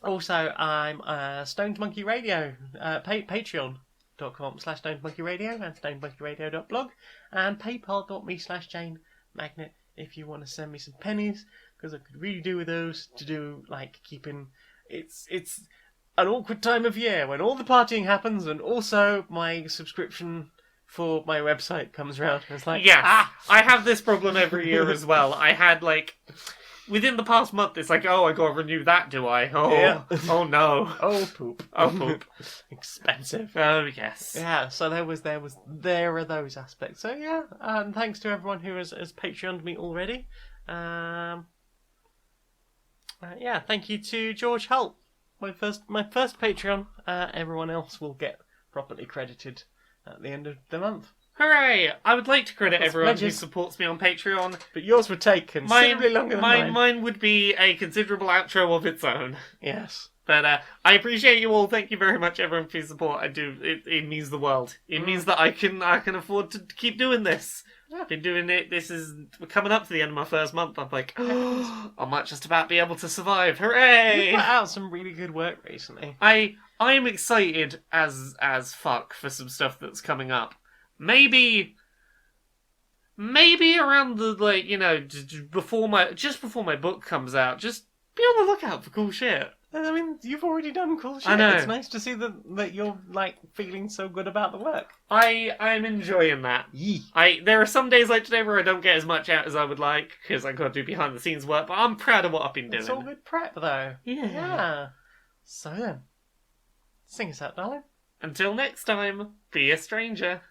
Also, I'm Stoned Monkey Radio, patreon.com/Stoned Monkey Radio and stonedmonkeyradio.blog, and paypal.me/Jane Magnet if you want to send me some pennies, because I could really do with those to do keeping. It's an awkward time of year when all the partying happens, and also my subscription for my website comes around. It's like, I have this problem every year as well. I had within the past month, it's I gotta renew that, do I? Oh, yeah. Oh no. Oh poop. Oh poop. Expensive. Oh yes. Yeah, so there are those aspects. So yeah, and thanks to everyone who has Patreoned me already. Yeah, thank you to George Holt, my first Patreon. Everyone else will get properly credited at the end of the month. Hooray! I would like to credit That's everyone who pledges. supports me on Patreon. But yours would take considerably longer than mine. Mine would be a considerable outro of its own. Yes. But I appreciate you all. Thank you very much, everyone, for your support. I do. It means the world. It means that I can afford to keep doing this. Yeah. I've been doing it. We're coming up to the end of my first month. I'm like, I might just about be able to survive. Hooray! You put out some really good work recently. I am excited as fuck for some stuff that's coming up. Maybe around the before my book comes out. Just be on the lookout for cool shit. I mean, you've already done cool shit. I know. It's nice to see that you're, like, feeling so good about the work. I'm enjoying that. Yee. There are some days like today where I don't get as much out as I would like, because I've got to do behind the scenes work, but I'm proud of what I've been doing. It's all good prep, though. Yeah. So then, sing us out, darling. Until next time, be a stranger.